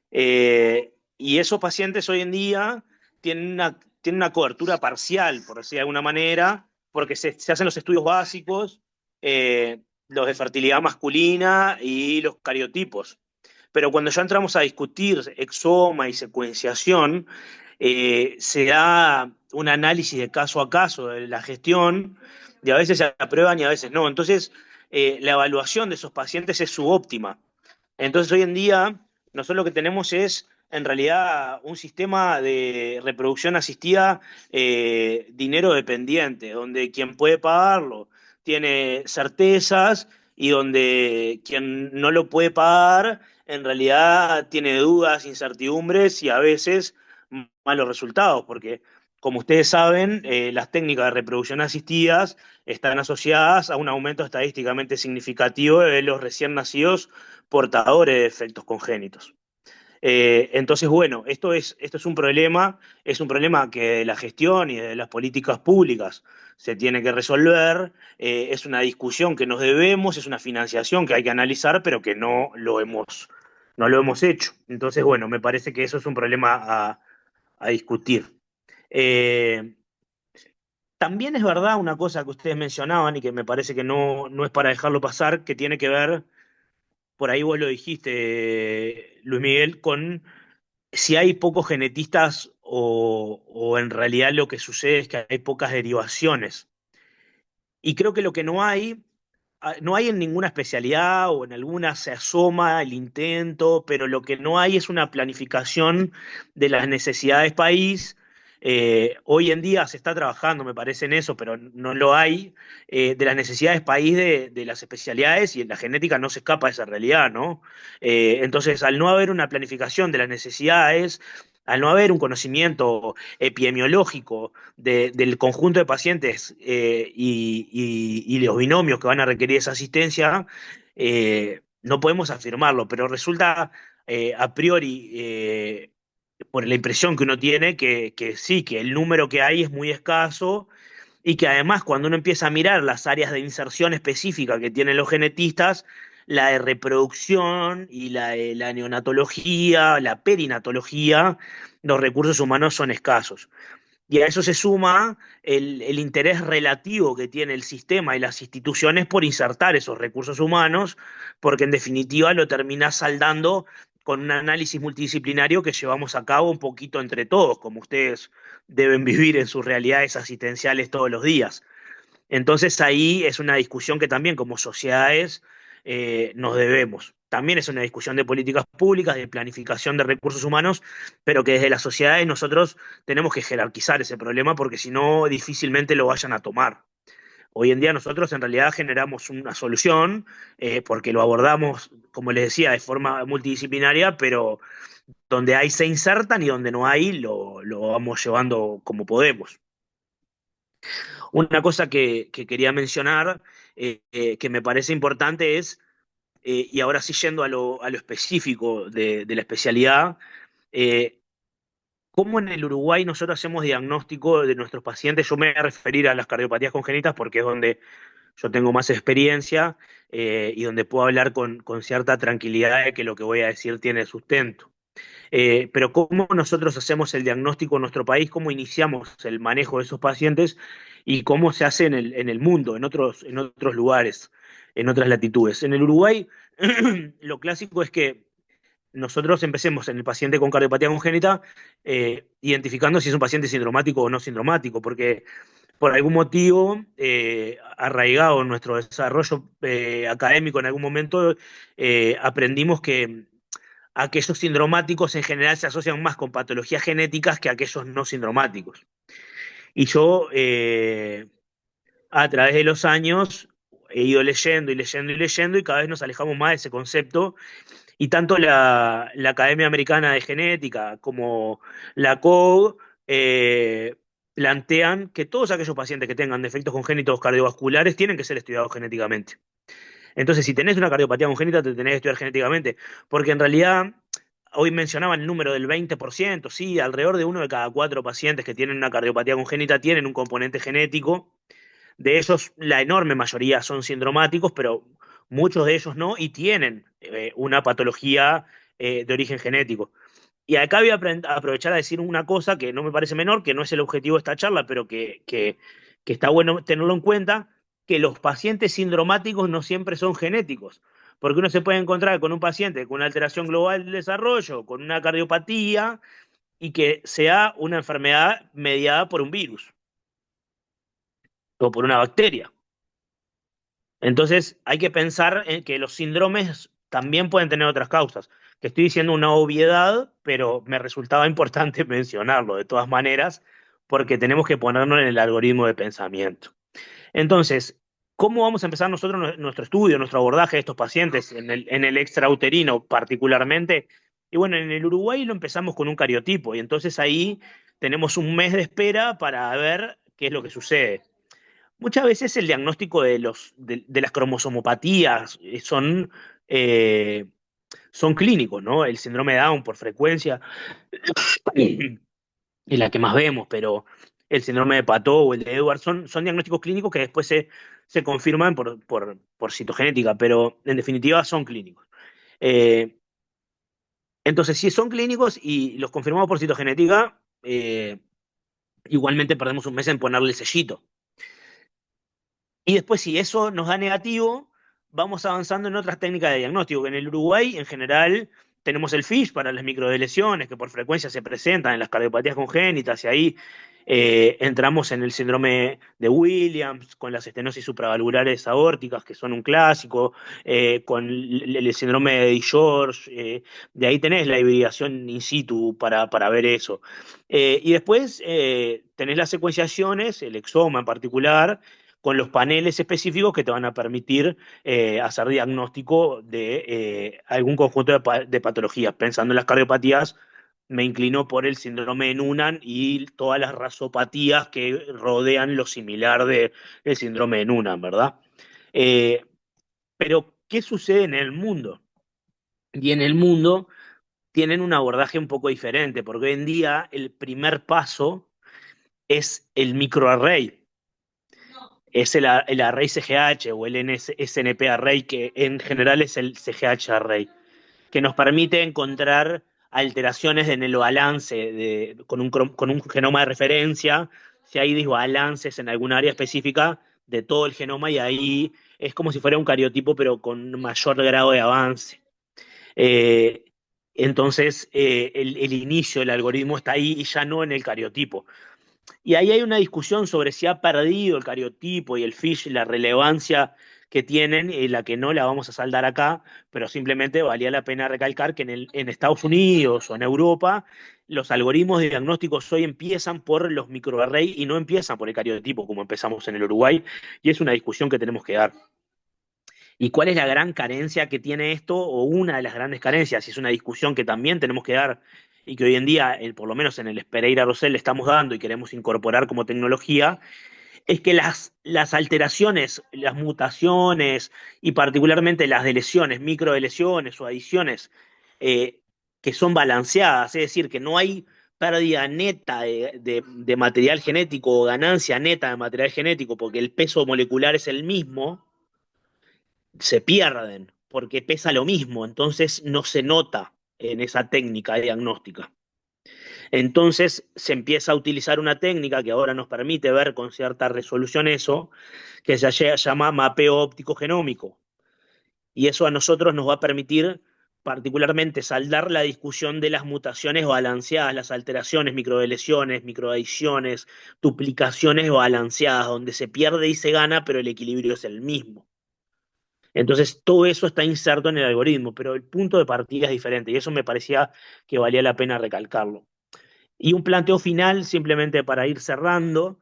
S5: Y esos pacientes hoy en día tienen una cobertura parcial, por decir de alguna manera, porque se hacen los estudios básicos, los de fertilidad masculina y los cariotipos. Pero cuando ya entramos a discutir exoma y secuenciación, se da un análisis de caso a caso de la gestión, y a veces se aprueban y a veces no. Entonces, la evaluación de esos pacientes es subóptima. Entonces, hoy en día, nosotros lo que tenemos es, en realidad, un sistema de reproducción asistida dinero dependiente, donde quien puede pagarlo tiene certezas y donde quien no lo puede pagar, en realidad tiene dudas, incertidumbres y a veces malos resultados, porque como ustedes saben, las técnicas de reproducción asistidas están asociadas a un aumento estadísticamente significativo de los recién nacidos portadores de defectos congénitos. Entonces, bueno, esto es un problema que de la gestión y de las políticas públicas se tiene que resolver, es una discusión que nos debemos, es una financiación que hay que analizar, pero que no lo hemos hecho. Entonces, bueno, me parece que eso es un problema a discutir. Eh, También es verdad una cosa que ustedes mencionaban y que me parece que no es para dejarlo pasar, que tiene que ver, por ahí vos lo dijiste, Luis Miguel, con si hay pocos genetistas o en realidad lo que sucede es que hay pocas derivaciones. Y creo que lo que no hay en ninguna especialidad o en alguna se asoma el intento, pero lo que no hay es una planificación de las necesidades país. Hoy en día se está trabajando, me parece, en eso, pero no lo hay, de las necesidades país de las especialidades y en la genética no se escapa de esa realidad, ¿no? Entonces, al no haber una planificación de las necesidades, al no haber un conocimiento epidemiológico del conjunto de pacientes y los binomios que van a requerir esa asistencia, no podemos afirmarlo, pero resulta a priori, por la impresión que uno tiene, que sí, que el número que hay es muy escaso y que además cuando uno empieza a mirar las áreas de inserción específica que tienen los genetistas, la de reproducción y la de la neonatología, la perinatología, los recursos humanos son escasos. Y a eso se suma el interés relativo que tiene el sistema y las instituciones por insertar esos recursos humanos, porque en definitiva lo termina saldando con un análisis multidisciplinario que llevamos a cabo un poquito entre todos, como ustedes deben vivir en sus realidades asistenciales todos los días. Entonces ahí es una discusión que también como sociedades nos debemos. También es una discusión de políticas públicas, de planificación de recursos humanos, pero que desde las sociedades nosotros tenemos que jerarquizar ese problema porque si no difícilmente lo vayan a tomar. Hoy en día nosotros en realidad generamos una solución porque lo abordamos, como les decía, de forma multidisciplinaria, pero donde hay se insertan y donde no hay lo vamos llevando como podemos. Una cosa que quería mencionar, que me parece importante es, y ahora sí yendo a lo específico de la especialidad, eh, cómo en el Uruguay nosotros hacemos diagnóstico de nuestros pacientes. Yo me voy a referir a las cardiopatías congénitas porque es donde yo tengo más experiencia y donde puedo hablar con cierta tranquilidad de que lo que voy a decir tiene sustento. Pero cómo nosotros hacemos el diagnóstico en nuestro país, cómo iniciamos el manejo de esos pacientes y cómo se hace en el mundo, en otros lugares, en otras latitudes. En el Uruguay, lo clásico es que nosotros empecemos en el paciente con cardiopatía congénita, identificando si es un paciente sindromático o no sindromático, porque por algún motivo, arraigado en nuestro desarrollo académico en algún momento, aprendimos que aquellos sindromáticos en general se asocian más con patologías genéticas que aquellos no sindromáticos. Y yo, a través de los años, he ido leyendo y leyendo y leyendo y cada vez nos alejamos más de ese concepto. Y tanto la Academia Americana de Genética como la COG plantean que todos aquellos pacientes que tengan defectos congénitos cardiovasculares tienen que ser estudiados genéticamente. Entonces, si tenés una cardiopatía congénita, te tenés que estudiar genéticamente, porque en realidad, hoy mencionaban el número del 20%, sí, alrededor de 1 de cada 4 pacientes que tienen una cardiopatía congénita tienen un componente genético. De esos, la enorme mayoría son sindromáticos, pero muchos de ellos no, y tienen una patología de origen genético. Y acá voy a aprovechar a decir una cosa que no me parece menor, que no es el objetivo de esta charla, pero que está bueno tenerlo en cuenta, que los pacientes sindromáticos no siempre son genéticos, porque uno se puede encontrar con un paciente con una alteración global del desarrollo, con una cardiopatía, y que sea una enfermedad mediada por un virus o por una bacteria. Entonces hay que pensar en que los síndromes también pueden tener otras causas. Que estoy diciendo una obviedad, pero me resultaba importante mencionarlo de todas maneras, porque tenemos que ponernos en el algoritmo de pensamiento. Entonces, ¿cómo vamos a empezar nosotros nuestro estudio, nuestro abordaje de estos pacientes en el extrauterino particularmente? Y bueno, en el Uruguay lo empezamos con un cariotipo, y entonces ahí tenemos un mes de espera para ver qué es lo que sucede. Muchas veces el diagnóstico de las cromosomopatías eh, son clínicos, ¿no? El síndrome de Down por frecuencia es la que más vemos, pero el síndrome de Patot o el de Edwards son diagnósticos clínicos que después se confirman por citogenética, pero en definitiva son clínicos. Eh, entonces, si son clínicos y los confirmamos por citogenética, igualmente perdemos un mes en ponerle el sellito. Y después, si eso nos da negativo, vamos avanzando en otras técnicas de diagnóstico, que en el Uruguay, en general, tenemos el FISH para las microlesiones, que por frecuencia se presentan en las cardiopatías congénitas, y ahí entramos en el síndrome de Williams, con las estenosis supravalvulares aórticas, que son un clásico, con el síndrome de George, de ahí tenés la hibridación in situ para ver eso. Y después tenés las secuenciaciones, el exoma en particular, con los paneles específicos que te van a permitir hacer diagnóstico de algún conjunto de patologías. Pensando en las cardiopatías, me inclino por el síndrome de Noonan y todas las rasopatías que rodean lo similar del síndrome de Noonan, ¿verdad? Eh, pero, ¿qué sucede en el mundo? Y en el mundo tienen un abordaje un poco diferente, porque hoy en día el primer paso es el microarray. Es el array CGH o el SNP array, que en general es el CGH array, que nos permite encontrar alteraciones en el balance con un genoma de referencia, si hay desbalances en alguna área específica de todo el genoma, y ahí es como si fuera un cariotipo, pero con mayor grado de avance. Eh, entonces, el inicio del algoritmo está ahí y ya no en el cariotipo. Y ahí hay una discusión sobre si ha perdido el cariotipo y el FISH la relevancia que tienen, la que no la vamos a saldar acá, pero simplemente valía la pena recalcar que en Estados Unidos o en Europa los algoritmos de diagnósticos hoy empiezan por los microarray y no empiezan por el cariotipo como empezamos en el Uruguay, y es una discusión que tenemos que dar. ¿Y cuál es la gran carencia que tiene esto, o una de las grandes carencias? Y es una discusión que también tenemos que dar y que hoy en día, por lo menos en el Pereira Rosell, le estamos dando y queremos incorporar como tecnología, es que las alteraciones, las mutaciones y particularmente las deleciones, microdeleciones o adiciones eh, que son balanceadas, es decir, que no hay pérdida neta de material genético o ganancia neta de material genético porque el peso molecular es el mismo, se pierden porque pesa lo mismo, entonces no se nota en esa técnica diagnóstica. Entonces se empieza a utilizar una técnica que ahora nos permite ver con cierta resolución eso, que se llama mapeo óptico genómico. Y eso a nosotros nos va a permitir particularmente saldar la discusión de las mutaciones balanceadas, las alteraciones, microdeleciones, microadiciones, duplicaciones balanceadas, donde se pierde y se gana, pero el equilibrio es el mismo. Entonces, todo eso está inserto en el algoritmo, pero el punto de partida es diferente, y eso me parecía que valía la pena recalcarlo. Y un planteo final, simplemente para ir cerrando,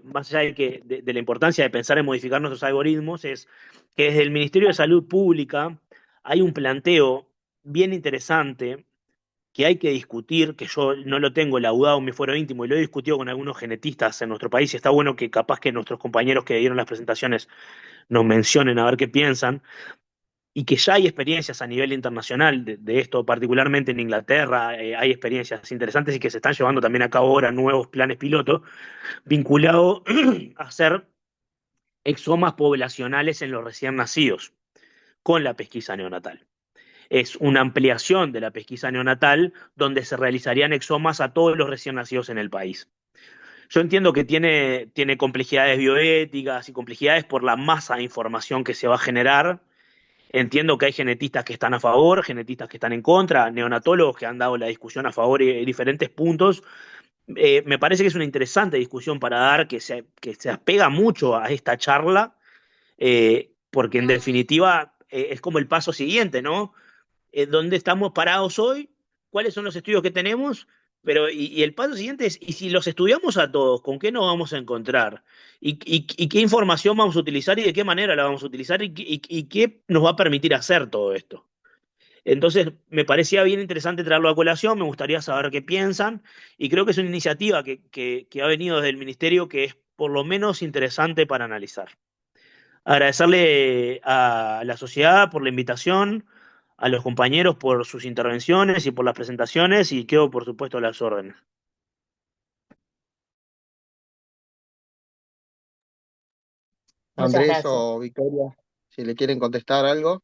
S5: más allá de la importancia de pensar en modificar nuestros algoritmos, es que desde el Ministerio de Salud Pública hay un planteo bien interesante que hay que discutir, que yo no lo tengo laudado en mi fuero íntimo y lo he discutido con algunos genetistas en nuestro país, y está bueno que capaz que nuestros compañeros que dieron las presentaciones nos mencionen a ver qué piensan, y que ya hay experiencias a nivel internacional de esto, particularmente en Inglaterra, hay experiencias interesantes y que se están llevando también a cabo ahora nuevos planes piloto vinculados a hacer exomas poblacionales en los recién nacidos. con la pesquisa neonatal. Es una ampliación de la pesquisa neonatal donde se realizarían exomas a todos los recién nacidos en el país. Yo entiendo que tiene complejidades bioéticas y complejidades por la masa de información que se va a generar. Entiendo que hay genetistas que están a favor, genetistas que están en contra, neonatólogos que han dado la discusión a favor y diferentes puntos. Me parece que es una interesante discusión para dar, que se apega mucho a esta charla, porque en definitiva es como el paso siguiente, ¿no? ¿Dónde estamos parados hoy? ¿Cuáles son los estudios que tenemos? Pero, y el paso siguiente es, ¿y si los estudiamos a todos, con qué nos vamos a encontrar? ¿Y qué información vamos a utilizar y de qué manera la vamos a utilizar? ¿Y qué nos va a permitir hacer todo esto? Entonces, me parecía bien interesante traerlo a colación, me gustaría saber qué piensan, y creo que es una iniciativa que ha venido desde el Ministerio que es por lo menos interesante para analizar. Agradecerle a la sociedad por la invitación, a los compañeros por sus intervenciones y por las presentaciones, y quedo, por supuesto, a las órdenes.
S2: Muchas
S1: Andrés
S2: gracias.
S1: o Victoria, si le quieren contestar algo.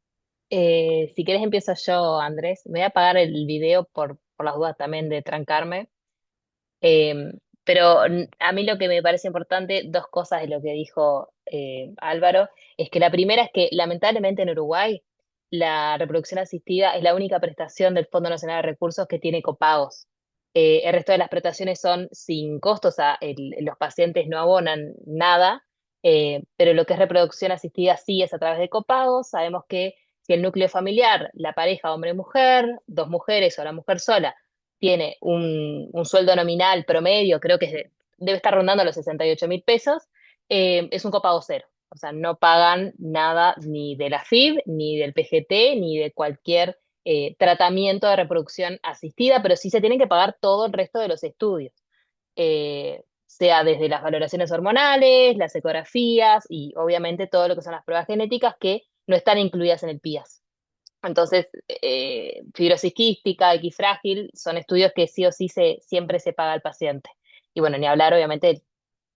S2: Si querés empiezo yo, Andrés. Me voy a apagar el video por las dudas también de trancarme. Eh, pero a mí lo que me parece importante, dos cosas de lo que dijo Álvaro, es que la primera es que lamentablemente en Uruguay la reproducción asistida es la única prestación del Fondo Nacional de Recursos que tiene copagos. El resto de las prestaciones son sin costos, o sea, los pacientes no abonan nada, pero lo que es reproducción asistida sí es a través de copagos. Sabemos que si el núcleo familiar, la pareja hombre-mujer, dos mujeres o la mujer sola, tiene un sueldo nominal promedio, creo que debe estar rondando los 68.000 pesos, es un copago cero. O sea, no pagan nada ni de la FIB, ni del PGT, ni de cualquier tratamiento de reproducción asistida, pero sí se tienen que pagar todo el resto de los estudios, sea desde las valoraciones hormonales, las ecografías y obviamente todo lo que son las pruebas genéticas que no están incluidas en el PIAS. Entonces, fibrosis quística, equifrágil, son estudios que sí o sí siempre se paga al paciente. Y bueno, ni hablar obviamente de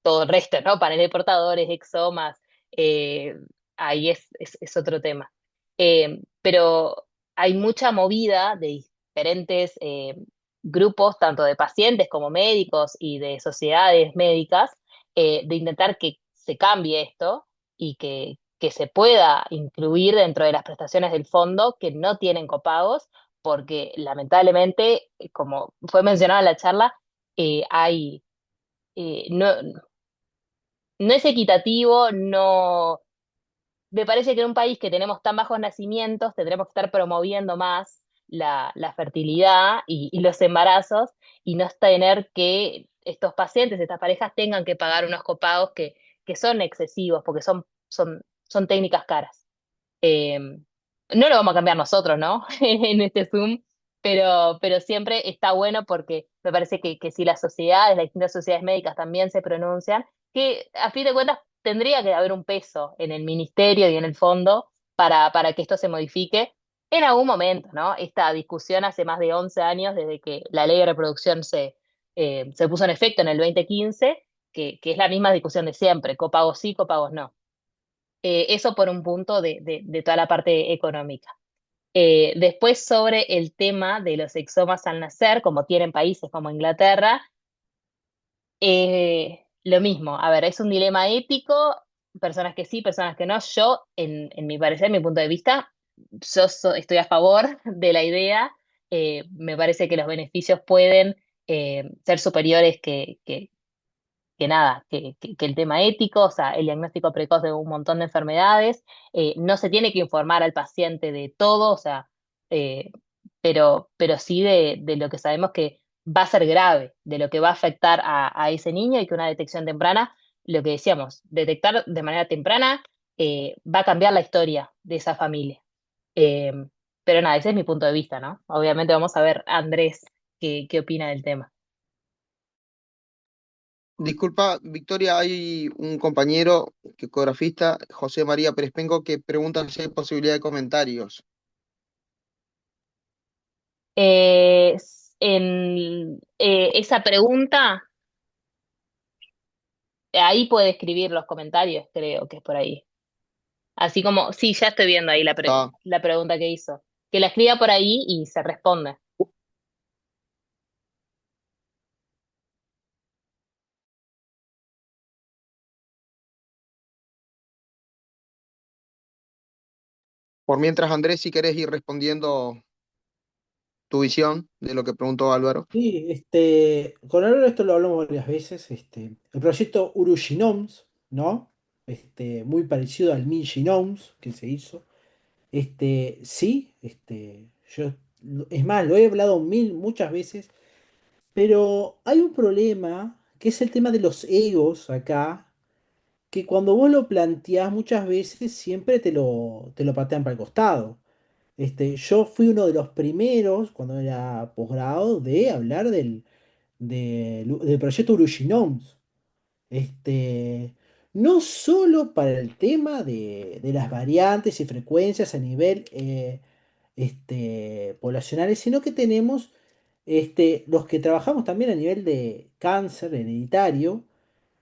S2: todo el resto, ¿no? Paneles de portadores, exomas, eh, ahí es otro tema. Pero hay mucha movida de diferentes grupos, tanto de pacientes como médicos y de sociedades médicas, de intentar que se cambie esto y que se pueda incluir dentro de las prestaciones del fondo que no tienen copagos, porque lamentablemente, como fue mencionado en la charla, hay, no, no es equitativo, no, me parece que en un país que tenemos tan bajos nacimientos, tendremos que estar promoviendo más la fertilidad y los embarazos y no tener que estos pacientes, estas parejas tengan que pagar unos copagos que son excesivos porque son técnicas caras. No lo vamos a cambiar nosotros, ¿no? En este Zoom, pero siempre está bueno porque me parece que si las sociedades, las distintas sociedades médicas también se pronuncian, que a fin de cuentas tendría que haber un peso en el ministerio y en el fondo para que esto se modifique en algún momento, ¿no? Esta discusión hace más de 11 años desde que la ley de reproducción se puso en efecto en el 2015, que es la misma discusión de siempre, copagos sí, copagos no. Eso por un punto de toda la parte económica. Después sobre el tema de los exomas al nacer, como tienen países como Inglaterra, lo mismo. A ver, es un dilema ético, personas que sí, personas que no. Yo, en mi parecer, en mi punto de vista, estoy a favor de la idea. Me parece que los beneficios pueden ser superiores que nada, que el tema ético, o sea, el diagnóstico precoz de un montón de enfermedades, no se tiene que informar al paciente de todo, o sea, eh, pero sí de lo que sabemos que va a ser grave, de lo que va a afectar a ese niño y que una detección temprana, lo que decíamos, detectar de manera temprana va a cambiar la historia de esa familia. Eh, pero nada, ese es mi punto de vista, ¿no? Obviamente vamos a ver, Andrés, qué opina del tema.
S1: Disculpa, Victoria, hay un compañero, que ecografista, José María Pérez Penco, que pregunta si hay posibilidad de comentarios.
S2: Eh, en esa pregunta, ahí puede escribir los comentarios, creo que es por ahí. Así como, sí, ya estoy viendo ahí
S1: Está.
S2: la pregunta que hizo. Que la escriba por ahí y se responde.
S1: Por mientras, Andrés, si querés ir respondiendo tu visión de lo que preguntó Álvaro.
S4: Sí, con Álvaro esto lo hablamos varias veces, el proyecto Uruginoms, ¿no? Muy parecido al Minjinoms que se hizo. Sí, es más, lo he hablado muchas veces, pero hay un problema, que es el tema de los egos acá, que cuando vos lo planteás muchas veces siempre te lo patean para el costado. Yo fui uno de los primeros, cuando era posgrado, de hablar del proyecto Uruginoms. Este, no solo para el tema de las variantes y frecuencias a nivel poblacionales, sino que tenemos los que trabajamos también a nivel de cáncer hereditario,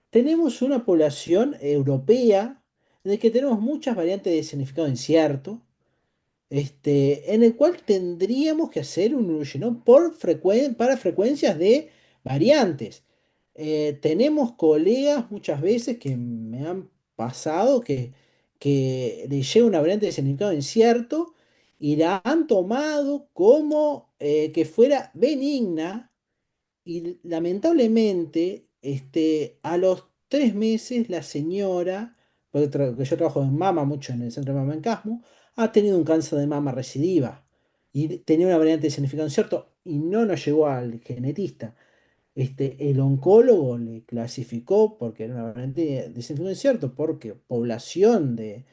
S4: tenemos una población europea en la que tenemos muchas variantes de significado incierto, en el cual tendríamos que hacer un Eugenol para frecuencias de variantes. Tenemos colegas muchas veces que me han pasado que les llega una variante de significado incierto y la han tomado como que fuera benigna y lamentablemente, a los 3 meses, la señora, porque que yo trabajo en mama mucho en el centro de mama en Casmo, ha tenido un cáncer de mama recidiva y tenía una variante de significado incierto y no nos llegó al genetista. El oncólogo le clasificó porque era una variante de significado incierto, porque población de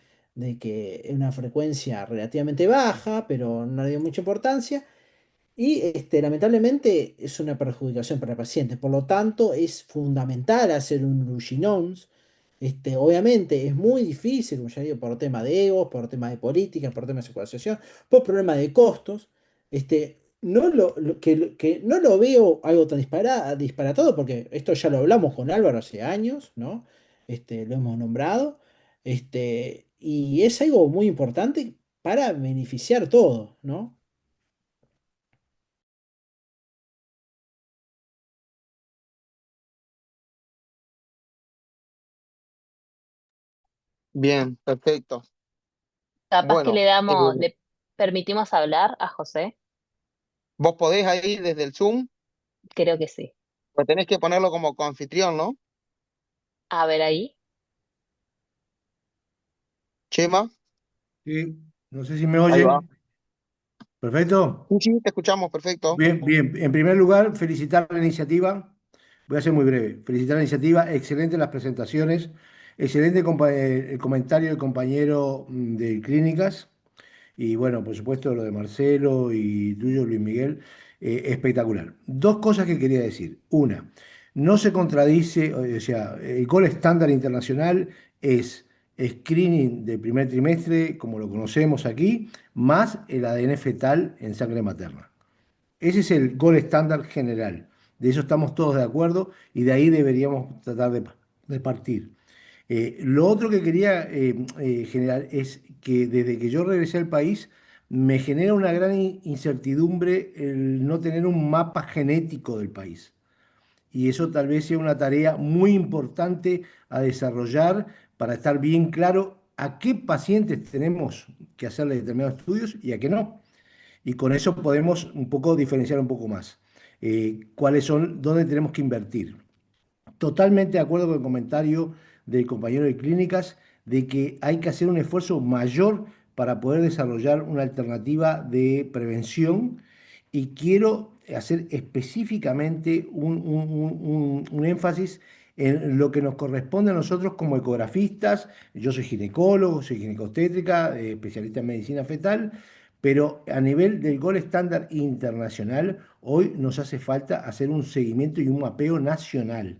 S4: que es una frecuencia relativamente baja, pero no le dio mucha importancia y lamentablemente es una perjudicación para el paciente. Por lo tanto, es fundamental hacer un Luginoms. Obviamente es muy difícil, como ya digo, por tema de egos, por tema de política, por tema de secuenciación, por problema de costos. Que no lo veo algo tan disparatado, porque esto ya lo hablamos con Álvaro hace años, ¿no? Lo hemos nombrado. Y es algo muy importante para beneficiar todo, ¿no?
S1: Bien, perfecto.
S2: Capaz que
S1: Bueno,
S2: le permitimos hablar a José.
S1: vos podés ahí desde el Zoom,
S2: Creo que sí.
S1: pero tenés que ponerlo como coanfitrión, ¿no?
S2: A ver ahí.
S1: Chema,
S6: Sí, no sé si me
S1: ahí va.
S6: oyen. Perfecto.
S1: Sí, sí, te escuchamos, perfecto.
S6: Bien, bien. En primer lugar, felicitar la iniciativa. Voy a ser muy breve. Felicitar la iniciativa. Excelente las presentaciones. Excelente el comentario del compañero de clínicas. Y bueno, por supuesto, lo de Marcelo y tuyo, Luis Miguel, espectacular. Dos cosas que quería decir. Una, no se contradice, o sea, el gol estándar internacional es screening del primer trimestre, como lo conocemos aquí, más el ADN fetal en sangre materna. Ese es el gol estándar general. De eso estamos todos de acuerdo y de ahí deberíamos tratar de partir. Lo otro que quería generar es que desde que yo regresé al país me genera una gran incertidumbre el no tener un mapa genético del país. Y eso tal vez sea una tarea muy importante a desarrollar para estar bien claro a qué pacientes tenemos que hacerle determinados estudios y a qué no. Y con eso podemos un poco diferenciar un poco más cuáles son, dónde tenemos que invertir. Totalmente de acuerdo con el comentario del compañero de clínicas de que hay que hacer un esfuerzo mayor para poder desarrollar una alternativa de prevención y quiero hacer específicamente un énfasis en lo que nos corresponde a nosotros como ecografistas. Yo soy ginecólogo, soy ginecobstétrica, especialista en medicina fetal, pero a nivel del gol estándar internacional, hoy nos hace falta hacer un seguimiento y un mapeo nacional.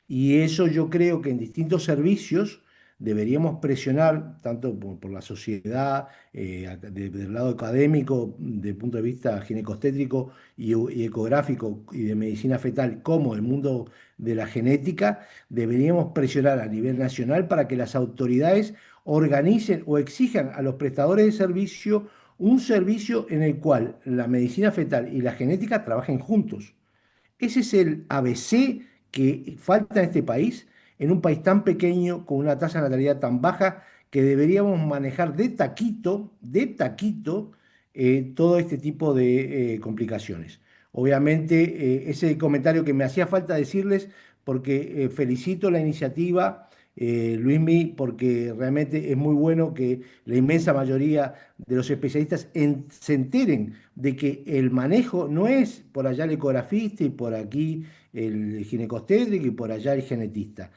S6: Y eso yo creo que en distintos servicios deberíamos presionar, tanto por la sociedad, del lado académico, desde el punto de vista ginecostétrico y ecográfico y de medicina fetal, como el mundo de la genética, deberíamos presionar a nivel nacional para que las autoridades organicen o exijan a los prestadores de servicio un servicio en el cual la medicina fetal y la genética trabajen juntos. Ese es el ABC que falta en este país, en un país tan pequeño, con una tasa de natalidad tan baja, que deberíamos manejar de taquito, todo este tipo de complicaciones. Obviamente, ese comentario que me hacía falta decirles, porque felicito la iniciativa, Luismi, porque realmente es muy bueno que la inmensa mayoría de los especialistas se enteren de que el manejo no es por allá el ecografista y por aquí el ginecobstetric y por allá el genetista.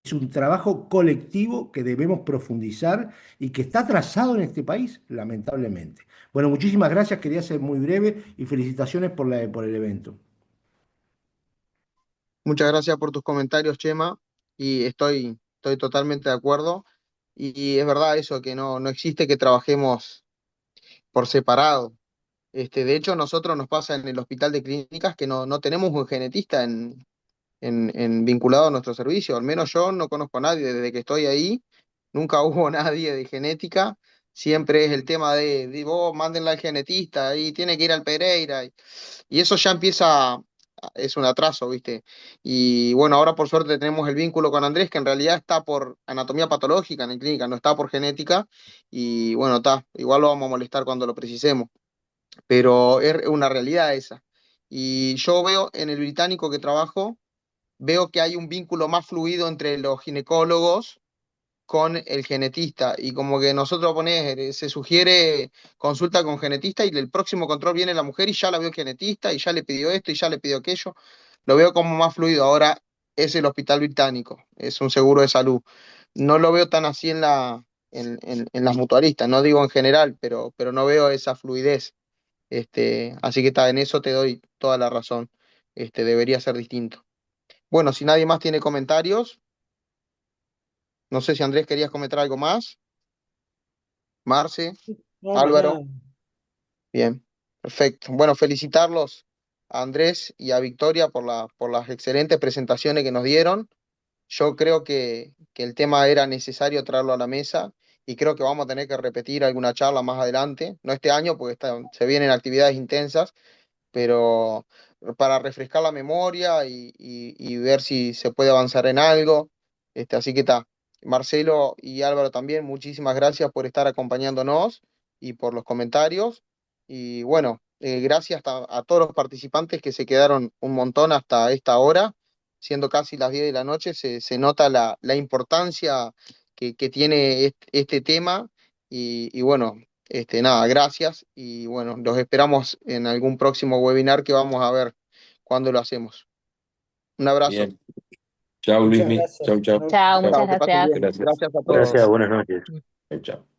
S6: Es un trabajo colectivo que debemos profundizar y que está atrasado en este país, lamentablemente. Bueno, muchísimas gracias, quería ser muy breve y felicitaciones por el evento.
S1: Muchas gracias por tus comentarios, Chema, y estoy totalmente de acuerdo. Y es verdad eso, que no existe que trabajemos por separado. De hecho, a nosotros nos pasa en el hospital de clínicas que no tenemos un genetista vinculado a nuestro servicio. Al menos yo no conozco a nadie desde que estoy ahí. Nunca hubo nadie de genética. Siempre es el tema de vos, mándenla al genetista y tiene que ir al Pereira. Y eso ya es un atraso, ¿viste? Y bueno, ahora por suerte tenemos el vínculo con Andrés, que en realidad está por anatomía patológica en la clínica, no está por genética. Y bueno, está, igual lo vamos a molestar cuando lo precisemos, pero es una realidad esa. Y yo veo en el británico que trabajo, veo que hay un vínculo más fluido entre los ginecólogos con el genetista y como que nosotros se sugiere consulta con genetista y el próximo control viene la mujer y ya la vio el genetista y ya le pidió esto y ya le pidió aquello. Lo veo como más fluido. Ahora es el hospital británico, es un seguro de salud. No lo veo tan así en las mutualistas, no digo en general, pero no veo esa fluidez. Así que está, en eso te doy toda la razón. Debería ser distinto. Bueno, si nadie más tiene comentarios, no sé si Andrés querías comentar algo más. Marce,
S4: No, más
S1: Álvaro,
S4: nada.
S1: bien, perfecto. Bueno, felicitarlos a Andrés y a Victoria por las excelentes presentaciones que nos dieron. Yo creo que el tema era necesario traerlo a la mesa y creo que vamos a tener que repetir alguna charla más adelante, no este año porque se vienen actividades intensas, pero para refrescar la memoria y ver si se puede avanzar en algo. Así que está. Marcelo y Álvaro también, muchísimas gracias por estar acompañándonos y por los comentarios. Y bueno, gracias a todos los participantes que se quedaron un montón hasta esta hora, siendo casi las 10 de la noche, se nota la importancia que tiene este tema. Y bueno, nada, gracias y bueno, los esperamos en algún próximo webinar que vamos a ver cuándo lo hacemos. Un abrazo.
S3: Bien. Chao,
S4: Muchas
S3: Luismi. Chau,
S4: gracias.
S3: chau.
S2: Chao,
S3: Chau.
S2: muchas
S1: Chao, que pasen
S2: gracias.
S1: bien.
S3: Gracias
S1: Gracias a
S3: a todos.
S5: Gracias,
S1: todos.
S5: buenas noches.
S3: Chau, chau.